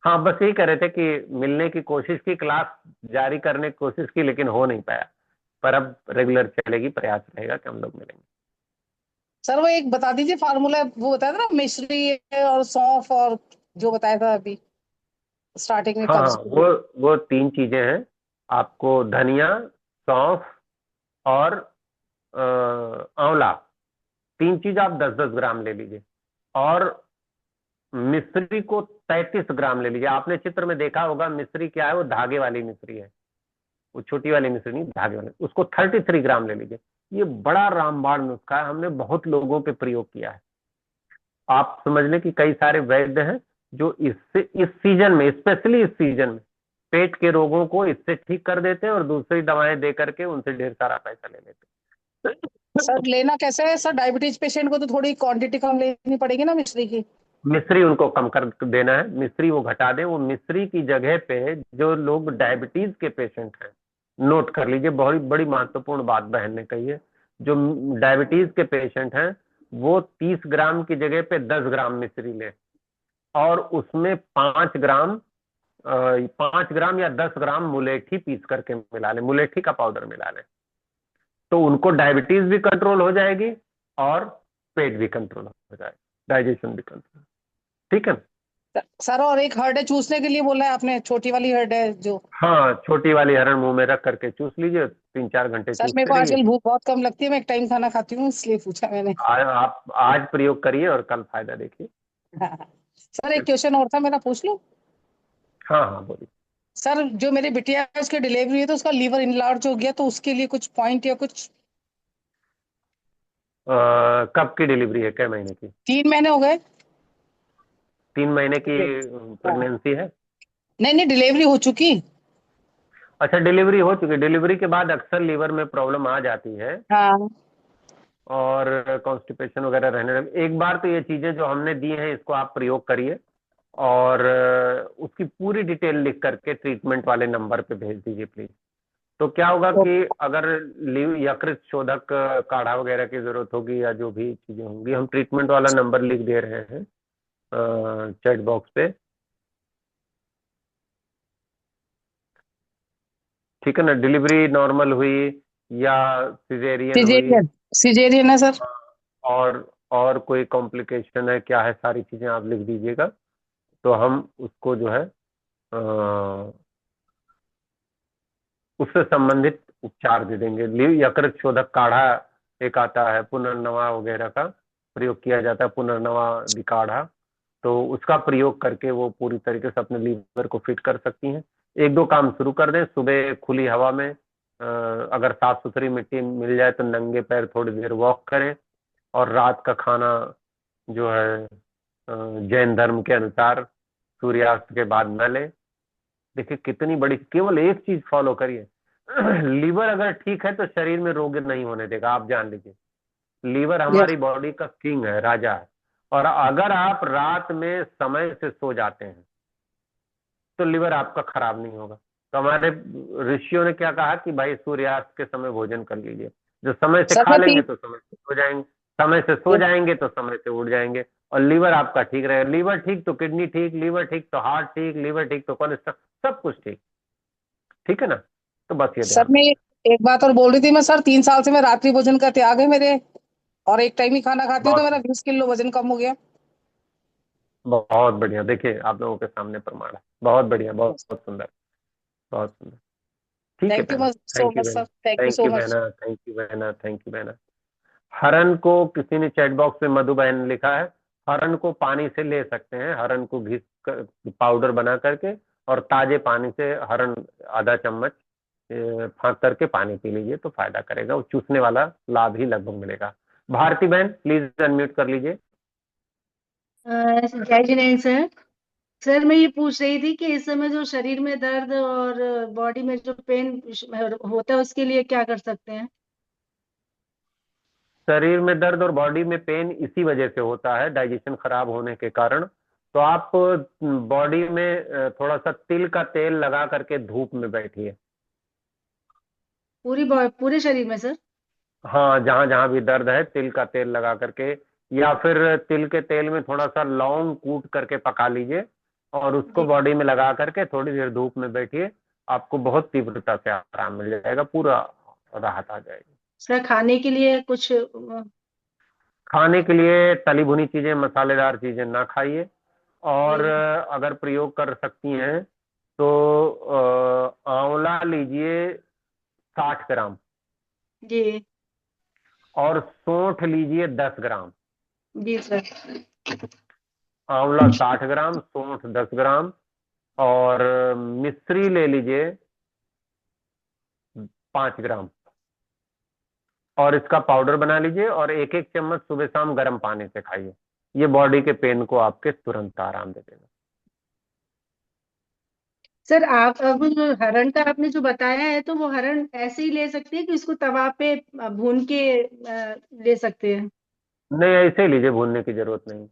हाँ, बस यही कह रहे थे कि मिलने की कोशिश की, क्लास जारी करने की कोशिश की, लेकिन हो नहीं पाया। पर अब रेगुलर चलेगी, प्रयास रहेगा कि हम लोग मिलेंगे। सर वो एक बता दीजिए फार्मूला, वो बताया था ना मिश्री और सौंफ, और जो बताया था अभी स्टार्टिंग में हाँ हाँ, कब्ज के लिए। वो 3 चीजें हैं आपको, धनिया, सौंफ और आंवला, 3 चीज आप 10-10 ग्राम ले लीजिए। और मिश्री को 33 ग्राम ले लीजिए। आपने चित्र में देखा होगा मिश्री क्या है, वो धागे वाली मिश्री है, वो छोटी वाली मिश्री नहीं, धागे वाली। उसको 33 ग्राम ले लीजिए। ये बड़ा रामबाण नुस्खा है, हमने बहुत लोगों पे प्रयोग किया है। आप समझ लें कि कई सारे वैद्य हैं जो इससे इस सीजन में, स्पेशली इस सीजन में, पेट के रोगों को इससे ठीक कर देते हैं और दूसरी दवाएं दे करके उनसे ढेर सारा पैसा ले लेते हैं। सर लेना कैसे है सर, डायबिटीज पेशेंट को तो थोड़ी क्वांटिटी कम लेनी पड़ेगी ना मिश्री की। मिश्री उनको कम कर देना है, मिश्री वो घटा दें। वो मिश्री की जगह पे जो लोग डायबिटीज के पेशेंट हैं, नोट कर लीजिए, बहुत बड़ी महत्वपूर्ण बात बहन ने कही है, जो डायबिटीज के पेशेंट हैं वो 30 ग्राम की जगह पे 10 ग्राम मिश्री लें, और उसमें 5 ग्राम या 10 ग्राम मुलेठी पीस करके मिला लें, मुलेठी का पाउडर मिला लें। तो उनको डायबिटीज भी कंट्रोल हो जाएगी और पेट भी कंट्रोल हो जाएगा, डाइजेशन भी कंट्रोल। ठीक है। सर और एक हर्ड है चूसने के लिए बोला है आपने, छोटी वाली हर्ड है जो। हाँ, छोटी वाली हरण मुंह में रख करके चूस लीजिए, 3-4 घंटे सर मेरे चूसते को रहिए। आजकल भूख बहुत कम लगती है, मैं एक टाइम खाना खाती हूँ इसलिए पूछा मैंने। आप आज प्रयोग करिए और कल फायदा देखिए। हाँ। सर एक क्वेश्चन और था मेरा, पूछ लूं। हाँ हाँ, बोलिए। सर जो मेरी बिटिया है उसकी डिलीवरी है तो उसका लीवर इनलार्ज हो गया, तो उसके लिए कुछ पॉइंट या कुछ। कब की डिलीवरी है, कै महीने की? 3 महीने हो गए। 3 महीने की हाँ। प्रेगनेंसी है? नहीं नहीं डिलीवरी हो चुकी। अच्छा, डिलीवरी हो चुकी। डिलीवरी के बाद अक्सर लीवर में प्रॉब्लम आ जाती है हाँ। और कॉन्स्टिपेशन वगैरह रहने लगे। एक बार तो ये चीजें जो हमने दी हैं इसको आप प्रयोग करिए, और उसकी पूरी डिटेल लिख करके ट्रीटमेंट वाले नंबर पे भेज दीजिए प्लीज। तो क्या होगा कि अगर यकृत शोधक काढ़ा वगैरह की जरूरत होगी या जो भी चीजें होंगी, हम ट्रीटमेंट वाला नंबर लिख दे रहे हैं चैट बॉक्स पे, ठीक है ना। डिलीवरी नॉर्मल हुई या सिजेरियन हुई, सिजेरियन, सिजेरियन है सर। और कोई कॉम्प्लिकेशन है क्या है, सारी चीजें आप लिख दीजिएगा। तो हम उसको जो है उससे संबंधित उपचार दे देंगे। यकृत शोधक काढ़ा एक आता है, पुनर्नवा वगैरह का प्रयोग किया जाता है, पुनर्नवा काढ़ा, तो उसका प्रयोग करके वो पूरी तरीके से अपने लीवर को फिट कर सकती हैं। एक दो काम शुरू कर दें, सुबह खुली हवा में अगर साफ सुथरी मिट्टी मिल जाए तो नंगे पैर थोड़ी देर वॉक करें, और रात का खाना जो है जैन धर्म के अनुसार सूर्यास्त के बाद न लें। देखिए कितनी बड़ी, केवल एक चीज फॉलो करिए। लीवर अगर ठीक है तो शरीर में रोग नहीं होने देगा, आप जान लीजिए। Liver yes. हमारी बॉडी का किंग है, राजा है। और अगर आप रात में समय से सो जाते हैं तो लीवर आपका खराब नहीं होगा। तो हमारे ऋषियों ने क्या कहा कि भाई सूर्यास्त के समय भोजन कर लीजिए। जो समय से सर खा मैं लेंगे तीन। तो समय से सो जाएंगे, समय से सो जाएंगे तो समय से उठ जाएंगे, और लीवर आपका ठीक रहेगा। लीवर ठीक तो किडनी ठीक, लीवर ठीक तो हार्ट ठीक, लीवर ठीक तो कोलेस्ट्रॉल, सब कुछ ठीक। ठीक है ना। तो बस ये सर ध्यान मैं रखें। एक बात और बोल रही थी, मैं सर 3 साल से मैं रात्रि भोजन का त्याग है मेरे, और एक टाइम ही खाना खाती हूँ, तो बहुत मेरा 20 किलो वजन कम हो गया। बहुत बढ़िया, देखिए आप लोगों के सामने प्रमाण है। बहुत बढ़िया, बहुत बहुत सुंदर, बहुत सुंदर। ठीक है थैंक यू बहना, सो थैंक यू मच बहना, sir, thank you thank so you much. बहना, थैंक यू बहना, थैंक यू बहना। हरण को किसी ने चैट बॉक्स में मधु बहन ने लिखा है, हरण को पानी से ले सकते हैं, हरण को घिस पाउडर बना करके, और ताजे पानी से हरण आधा चम्मच फाँक करके पानी पी लीजिए तो फायदा करेगा। वो चूसने वाला लाभ ही लगभग मिलेगा। भारती बहन प्लीज अनम्यूट कर लीजिए। जय जिनेन्द्र सर। सर मैं ये पूछ रही थी कि इस समय जो शरीर में दर्द और बॉडी में जो पेन होता है उसके लिए क्या कर सकते हैं? शरीर में दर्द और बॉडी में पेन इसी वजह से होता है, डाइजेशन खराब होने के कारण। तो आप बॉडी में थोड़ा सा तिल का तेल लगा करके धूप में बैठिए। पूरे शरीर में सर? हाँ, जहां जहां भी दर्द है तिल का तेल लगा करके, या फिर तिल के तेल में थोड़ा सा लौंग कूट करके पका लीजिए और उसको जी बॉडी में लगा करके थोड़ी देर धूप में बैठिए। आपको बहुत तीव्रता से आराम मिल जाएगा, पूरा राहत आ जाएगी। सर, खाने के लिए कुछ खाने के लिए तली भुनी चीजें, मसालेदार चीजें ना खाइए। और जी अगर प्रयोग कर सकती हैं तो आंवला लीजिए 60 ग्राम, जी और सौंठ लीजिए 10 ग्राम। जी सर। आंवला 60 ग्राम, सौंठ 10 ग्राम, और मिश्री ले लीजिए 5 ग्राम, और इसका पाउडर बना लीजिए और एक एक चम्मच सुबह शाम गर्म पानी से खाइए। ये बॉडी के पेन को आपके तुरंत आराम दे देगा। सर, आप अब जो हरण का आपने जो बताया है, तो वो हरण ऐसे ही ले सकते हैं कि उसको तवा पे भून के ले सकते हैं? नहीं, ऐसे ही लीजिए, भूनने की जरूरत नहीं।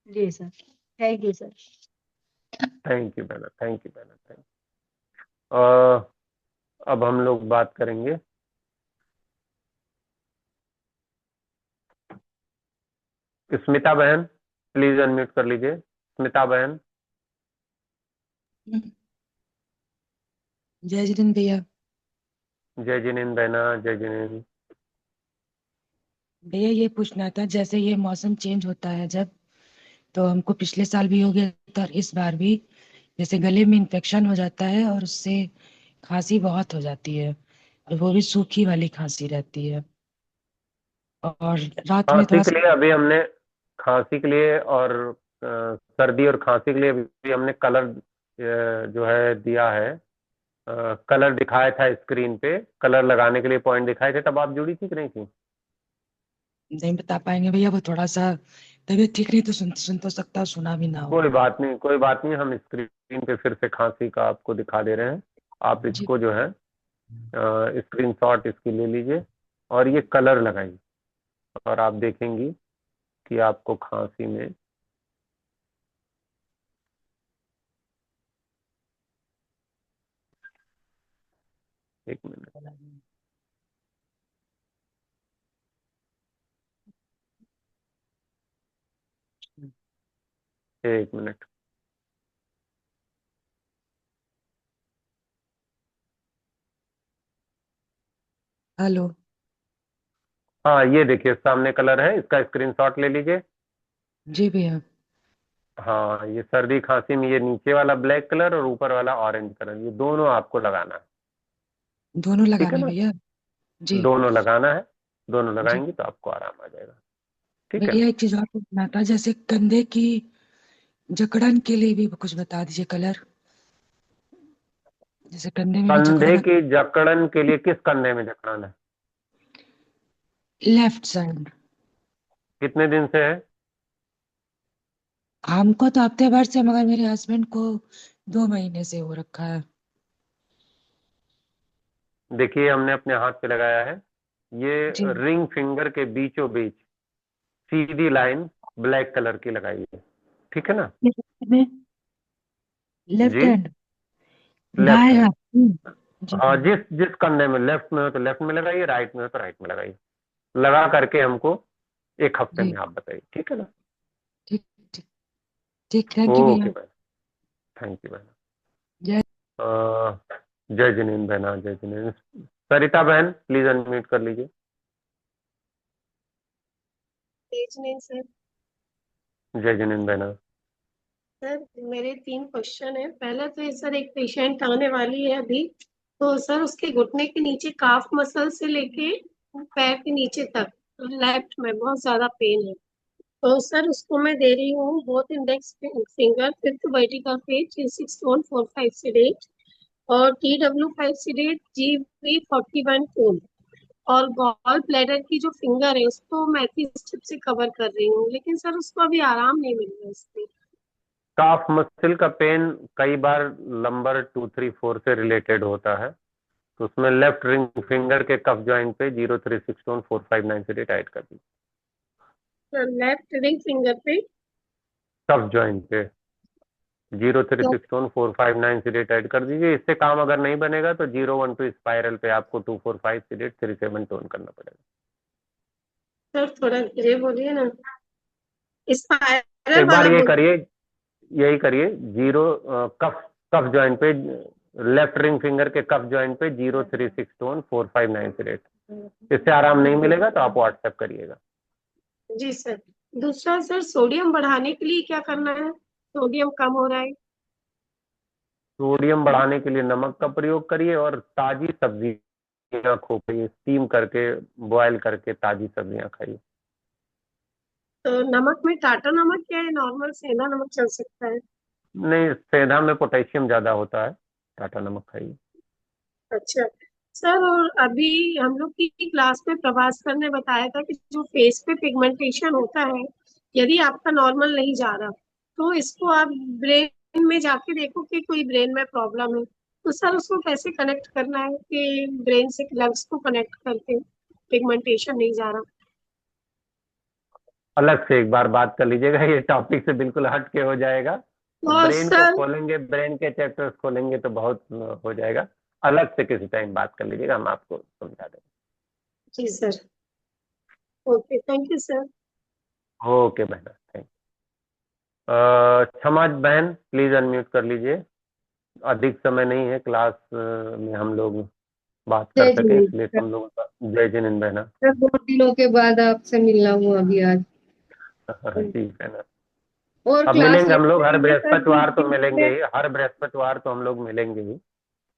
जी sir, thank you sir. Thank you बहना, थैंक यू बहना, थैंक। अब हम लोग बात करेंगे, स्मिता बहन प्लीज अनम्यूट कर लीजिए। स्मिता बहन। जय जिनेन्द्र भैया। जय जिनेन्द्र बहना, जय जिनेन्द्र। भैया ये पूछना था, जैसे ये मौसम चेंज होता है जब, तो हमको पिछले साल भी हो गया था और इस बार भी, जैसे गले में इन्फेक्शन हो जाता है और उससे खांसी बहुत हो जाती है, और वो भी सूखी वाली खांसी रहती है, और रात में खांसी थोड़ा के सा। लिए अभी हमने, खांसी के लिए और सर्दी और खांसी के लिए अभी हमने कलर जो है दिया है, कलर दिखाया था स्क्रीन पे, कलर लगाने के लिए पॉइंट दिखाए थे, तब आप जुड़ी थी कि नहीं थी? नहीं बता पाएंगे भैया, वो थोड़ा सा तबीयत ठीक नहीं, तो सुन तो सकता, सुना भी ना हो। कोई बात नहीं, कोई बात नहीं, हम स्क्रीन पे फिर से खांसी का आपको दिखा दे रहे हैं। आप जी। इसको जो है स्क्रीनशॉट इसकी ले लीजिए और ये कलर लगाइए, और आप देखेंगी कि आपको खांसी में एक मिनट। एक मिनट। हेलो। हाँ, ये देखिए सामने कलर है, इसका स्क्रीनशॉट ले लीजिए। जी भैया। हाँ, ये सर्दी खांसी में ये नीचे वाला ब्लैक कलर और ऊपर वाला ऑरेंज कलर, ये दोनों आपको लगाना है। दोनों ठीक है लगाना है ना? भैया? जी। दोनों लगाना है, दोनों जी लगाएंगे तो आपको आराम आ जाएगा। ठीक है। भैया, एक चीज और पूछना था, जैसे कंधे की जकड़न के लिए भी कुछ बता दीजिए कलर। जैसे कंधे में भी कंधे जकड़न, की जकड़न के लिए किस कंधे में जकड़न है? Left side. कितने दिन से है? हमको तो हफ्ते भर से, मगर मेरे हस्बैंड को 2 महीने से हो रखा है। देखिए, हमने अपने हाथ पे लगाया है, ये जी। रिंग फिंगर के बीचों बीच सीधी लाइन ब्लैक कलर की लगाई है। ठीक है ना? लेफ्ट जी, हैंड। लेफ्ट बाएं हैंड। हाथ। जी हाँ, भैया। जिस जिस कंधे में लेफ्ट में हो तो लेफ्ट में लगाइए, राइट में हो तो राइट में लगाइए। लगा करके हमको एक हफ्ते जी। में आप बताइए। ठीक है ना? ठीक ठीक। ठीक, थैंक यू ओके भैया। भाई, थैंक यू भाई। जय। जय जिनेन्द्र बहना, जय जिनेन्द्र। सरिता बहन प्लीज अनम्यूट कर लीजिए। तेज नहीं सर। जय जिनेन्द्र बहना। सर मेरे 3 क्वेश्चन है। पहला तो ये सर, एक पेशेंट आने वाली है अभी, तो सर उसके घुटने के नीचे काफ मसल से लेके पैर के नीचे तक लेफ्ट में बहुत ज्यादा पेन है। तो सर उसको मैं दे रही हूँ both index finger 5th vertical phase G6 1 4 5 और TW5 जी 41 टूल, और गॉल ब्लैडर की जो फिंगर है उसको मैथी स्ट्रिप से कवर कर रही हूँ, लेकिन सर उसको अभी आराम नहीं मिल रहा इससे। काफ मसल का पेन कई बार लंबर 2 3 4 से रिलेटेड होता है, तो उसमें लेफ्ट रिंग फिंगर के कफ जॉइंट पे 0 3 6 1 4 5 9 से टाइट कर दीजिए। सर लेफ्ट रिंग फिंगर पे कफ जॉइंट पे 0 3 6 1 4 5 9 से टाइट कर दीजिए। इससे काम अगर नहीं बनेगा तो 0 1 2 स्पाइरल पे आपको 2 4 5 3 7 टोन करना पड़ेगा। सर थोड़ा धीरे बोलिए ना, स्पाइरल एक बार वाला ये बोल। करिए, यही करिए, जीरो कफ कफ जॉइंट पे, लेफ्ट रिंग फिंगर के कफ जॉइंट पे 0 3 6 1 4 5 9 इससे आराम नहीं मिलेगा तो आप व्हाट्सएप करिएगा। जी सर। दूसरा सर, सोडियम बढ़ाने के लिए क्या करना है? सोडियम कम हो रहा है। सोडियम बढ़ाने के लिए नमक का प्रयोग करिए और ताजी सब्जियां खाइए, स्टीम करके बॉयल करके ताजी सब्जियां खाइए। तो नमक में टाटा नमक या नॉर्मल सेंधा नमक चल सकता है? नहीं, सेंधा में पोटेशियम ज्यादा होता है, टाटा नमक खाइए। अच्छा सर, और अभी हम लोग की क्लास में प्रभास सर ने बताया था कि जो फेस पे पिगमेंटेशन होता है, यदि आपका नॉर्मल नहीं जा रहा तो इसको आप ब्रेन में जाके देखो कि कोई ब्रेन में प्रॉब्लम है। तो सर उसको कैसे कनेक्ट करना है कि ब्रेन से लंग्स को कनेक्ट करके पिगमेंटेशन नहीं जा रहा? अलग से एक बार बात कर लीजिएगा, ये टॉपिक से बिल्कुल हट के हो जाएगा। तो ब्रेन को सर, खोलेंगे, ब्रेन के चैप्टर्स खोलेंगे तो बहुत हो जाएगा। अलग से किसी टाइम बात कर लीजिएगा, हम आपको समझा देंगे। जी sir. Okay, thank you sir. Okay बहना, थैंक। क्षमा बहन प्लीज अनम्यूट कर लीजिए। अधिक समय नहीं है क्लास में हम लोग बात कर जय सके, जिनेन्द्र इसलिए सर। तुम लोगों का जय जिनेन्द्र बहना। सर 2 दिनों के बाद आपसे मिलना हुआ अभी आज। जी बहना। और अब क्लास मिलेंगे हम लेते लोग, हर रहिए सर, बीच बृहस्पतिवार तो बीच मिलेंगे में। ही, हर बृहस्पतिवार तो हम लोग मिलेंगे ही।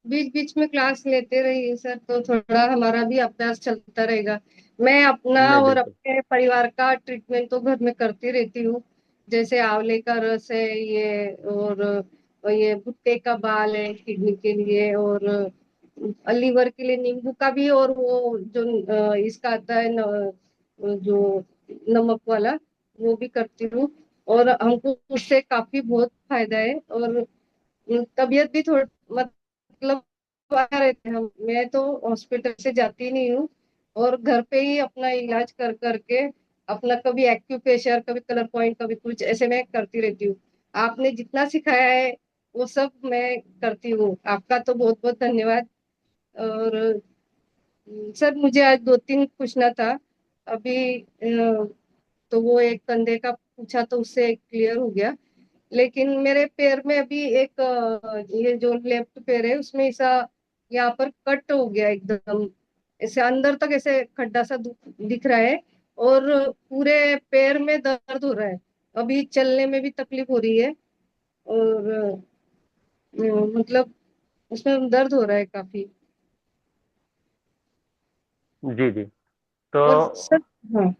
बीच बीच में क्लास लेते रहिए सर, तो थोड़ा हमारा भी अभ्यास चलता रहेगा। मैं अपना नहीं, और बिल्कुल। अपने परिवार का ट्रीटमेंट तो घर में करती रहती हूँ। जैसे आंवले का रस है ये, और ये भुट्टे का बाल है किडनी के लिए, और लीवर के लिए नींबू का भी, और वो जो इसका आता है जो नमक वाला, वो भी करती हूँ। और हमको उससे काफी बहुत फायदा है, और तबीयत भी थोड़ी मतलब आया रहते हैं हम। मैं तो हॉस्पिटल से जाती नहीं हूँ, और घर पे ही अपना इलाज कर करके अपना कभी एक्यूप्रेशर, कभी कलर पॉइंट, कभी कुछ ऐसे मैं करती रहती हूँ। आपने जितना सिखाया है वो सब मैं करती हूँ। आपका तो बहुत बहुत धन्यवाद। और सर मुझे आज 2-3 पूछना था अभी। तो वो एक कंधे का पूछा तो उससे क्लियर हो गया, लेकिन मेरे पैर में अभी एक ये जो लेफ्ट पैर है उसमें ऐसा यहाँ पर कट हो गया एकदम, ऐसे अंदर तक ऐसे खड्डा सा दिख रहा है, और पूरे पैर में दर्द हो रहा है। अभी चलने में भी तकलीफ हो रही है, और मतलब उसमें दर्द हो रहा है काफी। जी जी। तो और सर, हाँ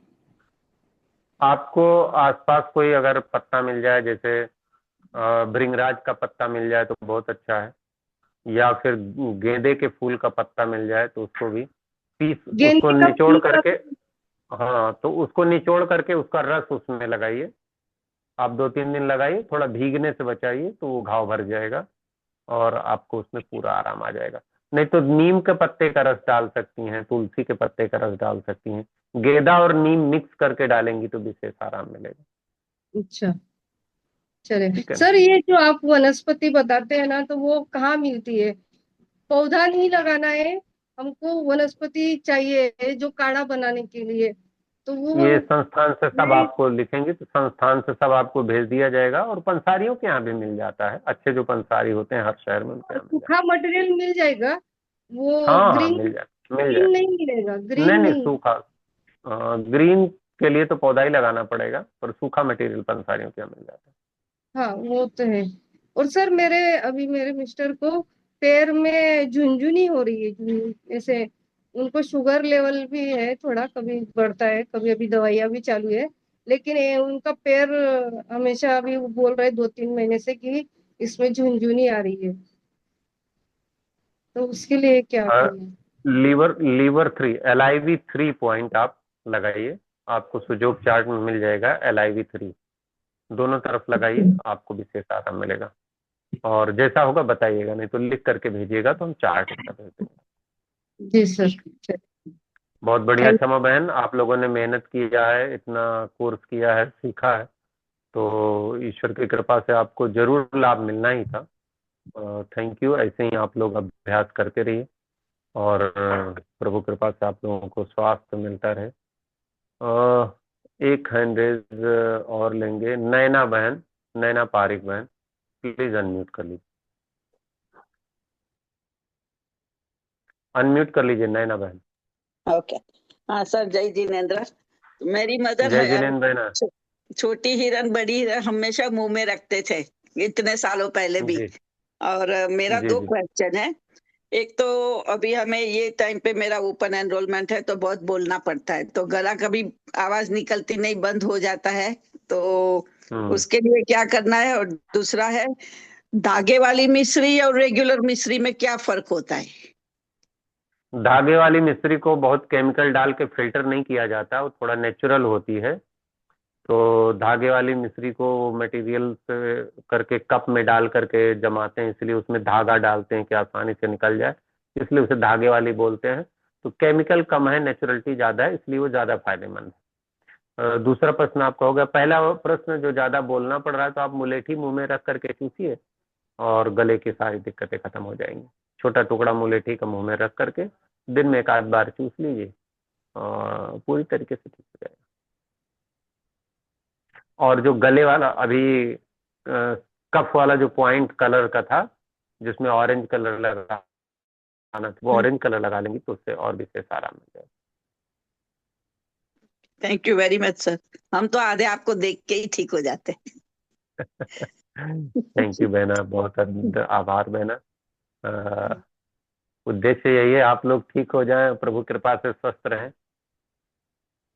आपको आसपास कोई अगर पत्ता मिल जाए, जैसे भृंगराज का पत्ता मिल जाए तो बहुत अच्छा है, या फिर गेंदे के फूल का पत्ता मिल जाए तो उसको भी पीस, उसको गेंदे का निचोड़ फूल का। करके, हाँ तो उसको निचोड़ करके उसका रस उसमें लगाइए। आप 2-3 दिन लगाइए, थोड़ा भीगने से बचाइए तो वो घाव भर जाएगा और आपको उसमें पूरा आराम आ जाएगा। नहीं तो नीम के पत्ते का रस डाल सकती हैं, तुलसी के पत्ते का रस डाल सकती हैं, गेंदा और नीम मिक्स करके डालेंगी तो विशेष आराम मिलेगा। अच्छा, चले ठीक है। सर, ये जो आप वनस्पति बताते हैं ना, तो वो कहाँ मिलती है? पौधा नहीं लगाना है, हमको वनस्पति चाहिए जो काढ़ा बनाने के लिए, तो वो ये संस्थान से सब मैं आपको लिखेंगे तो संस्थान से सब आपको भेज दिया जाएगा, और पंसारियों के यहाँ भी मिल जाता है, अच्छे जो पंसारी होते हैं हर शहर में उनके यहाँ मिल जाता सूखा मटेरियल मिल जाएगा? है। वो हाँ हाँ ग्रीन, मिल जाता, मिल ग्रीन जाएगा। नहीं मिलेगा? नहीं ग्रीन नहीं नहीं। सूखा, ग्रीन के लिए तो पौधा ही लगाना पड़ेगा, पर सूखा मटेरियल पंसारियों के यहाँ मिल जाता हाँ वो तो है। और सर मेरे अभी मेरे मिस्टर को पैर में झुनझुनी हो रही है, ऐसे उनको शुगर लेवल भी है थोड़ा, कभी बढ़ता है कभी, अभी दवाइयाँ भी चालू है, लेकिन उनका पैर हमेशा, अभी वो बोल रहे 2-3 महीने से कि इसमें झुनझुनी आ रही है, तो उसके लिए क्या है। करना है? LIV3 पॉइंट आप लगाइए, आपको सुजोग चार्ट में मिल जाएगा। LIV3 दोनों तरफ लगाइए, आपको विशेष आराम मिलेगा। और जैसा होगा बताइएगा, नहीं तो लिख करके भेजिएगा तो हम चार्ट इसका भेज देंगे। जी सर। बहुत बढ़िया थैंक क्षमा बहन, आप लोगों ने मेहनत किया है, इतना कोर्स किया है, सीखा है, तो ईश्वर की कृपा से आपको जरूर लाभ मिलना ही था। Thank you. ऐसे ही आप लोग अभ्यास करते रहिए और प्रभु कृपा से आप लोगों को स्वास्थ्य मिलता रहे। एक हैंड रेज और लेंगे, नैना बहन, नैना पारिक बहन, प्लीज अनम्यूट कर लीजिए, अनम्यूट कर लीजिए नैना बहन। ओके। हाँ सर, जय जिनेन्द्र। मेरी मदर जय है, जिनेन्द्र बहना। छोटी हिरन बड़ी हिरन हमेशा मुंह में रखते थे, इतने सालों पहले भी। जी और मेरा जी 2 जी क्वेश्चन है। एक तो अभी हमें ये टाइम पे मेरा ओपन एनरोलमेंट है तो बहुत बोलना पड़ता है, तो गला कभी आवाज निकलती नहीं, बंद हो जाता है, तो उसके लिए क्या करना है? और दूसरा है, धागे वाली मिश्री और रेगुलर मिश्री में क्या फर्क होता है? धागे वाली मिश्री को बहुत केमिकल डाल के फिल्टर नहीं किया जाता, वो थोड़ा नेचुरल होती है। तो धागे वाली मिश्री को मटेरियल से करके कप में डाल करके जमाते हैं, इसलिए उसमें धागा डालते हैं कि आसानी से निकल जाए, इसलिए उसे धागे वाली बोलते हैं। तो केमिकल कम है, नेचुरलिटी ज्यादा है, इसलिए वो ज्यादा फायदेमंद है। दूसरा प्रश्न आपका हो गया। पहला प्रश्न जो ज्यादा बोलना पड़ रहा है, तो आप मुलेठी मुंह में रख करके चूसिए और गले की सारी दिक्कतें खत्म हो जाएंगी। छोटा टुकड़ा मुलेठी का मुंह में रख करके दिन में 1 आध बार चूस लीजिए और पूरी तरीके से ठीक हो जाएगा। और जो गले वाला अभी कफ वाला जो पॉइंट कलर का था, जिसमें ऑरेंज कलर लगाना था, वो ऑरेंज कलर लगा लेंगी तो उससे और विशेष आराम मिल जाएगा। Thank you very much sir, हम तो आधे आपको देख के ही ठीक हो जाते हैं। थैंक यू बहना, बहुत आभार बहना। उद्देश्य यही है, आप लोग ठीक हो जाएं, प्रभु कृपा से स्वस्थ रहें।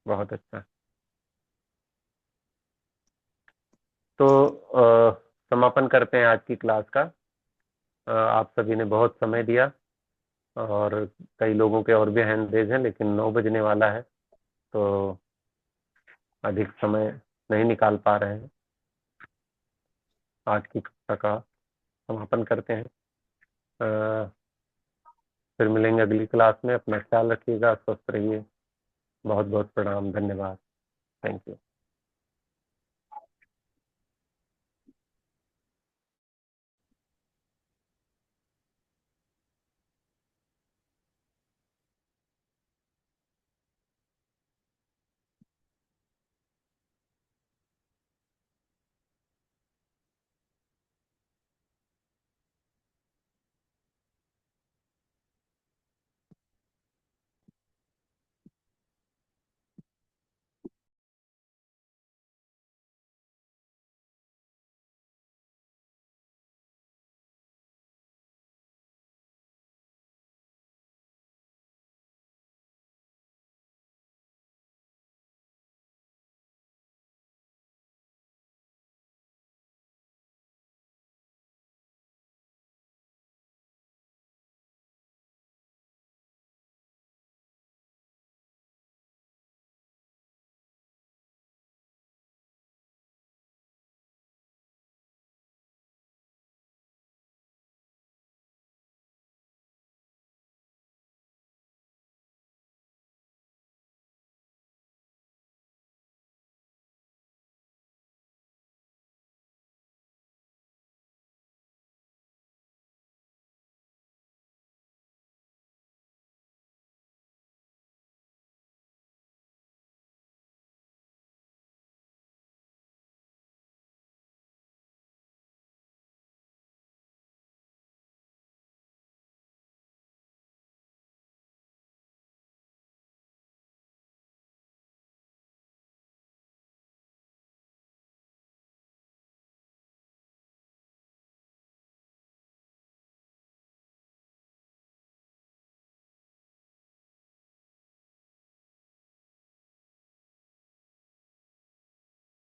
बहुत अच्छा। तो समापन करते हैं आज की क्लास का। आप सभी ने बहुत समय दिया, और कई लोगों के और भी हैंड रेज हैं, लेकिन 9 बजने वाला है तो अधिक समय नहीं निकाल पा रहे हैं। आज की कक्षा का समापन करते हैं। फिर मिलेंगे अगली क्लास में। अपना ख्याल रखिएगा, स्वस्थ रहिए। बहुत बहुत प्रणाम, धन्यवाद, थैंक यू।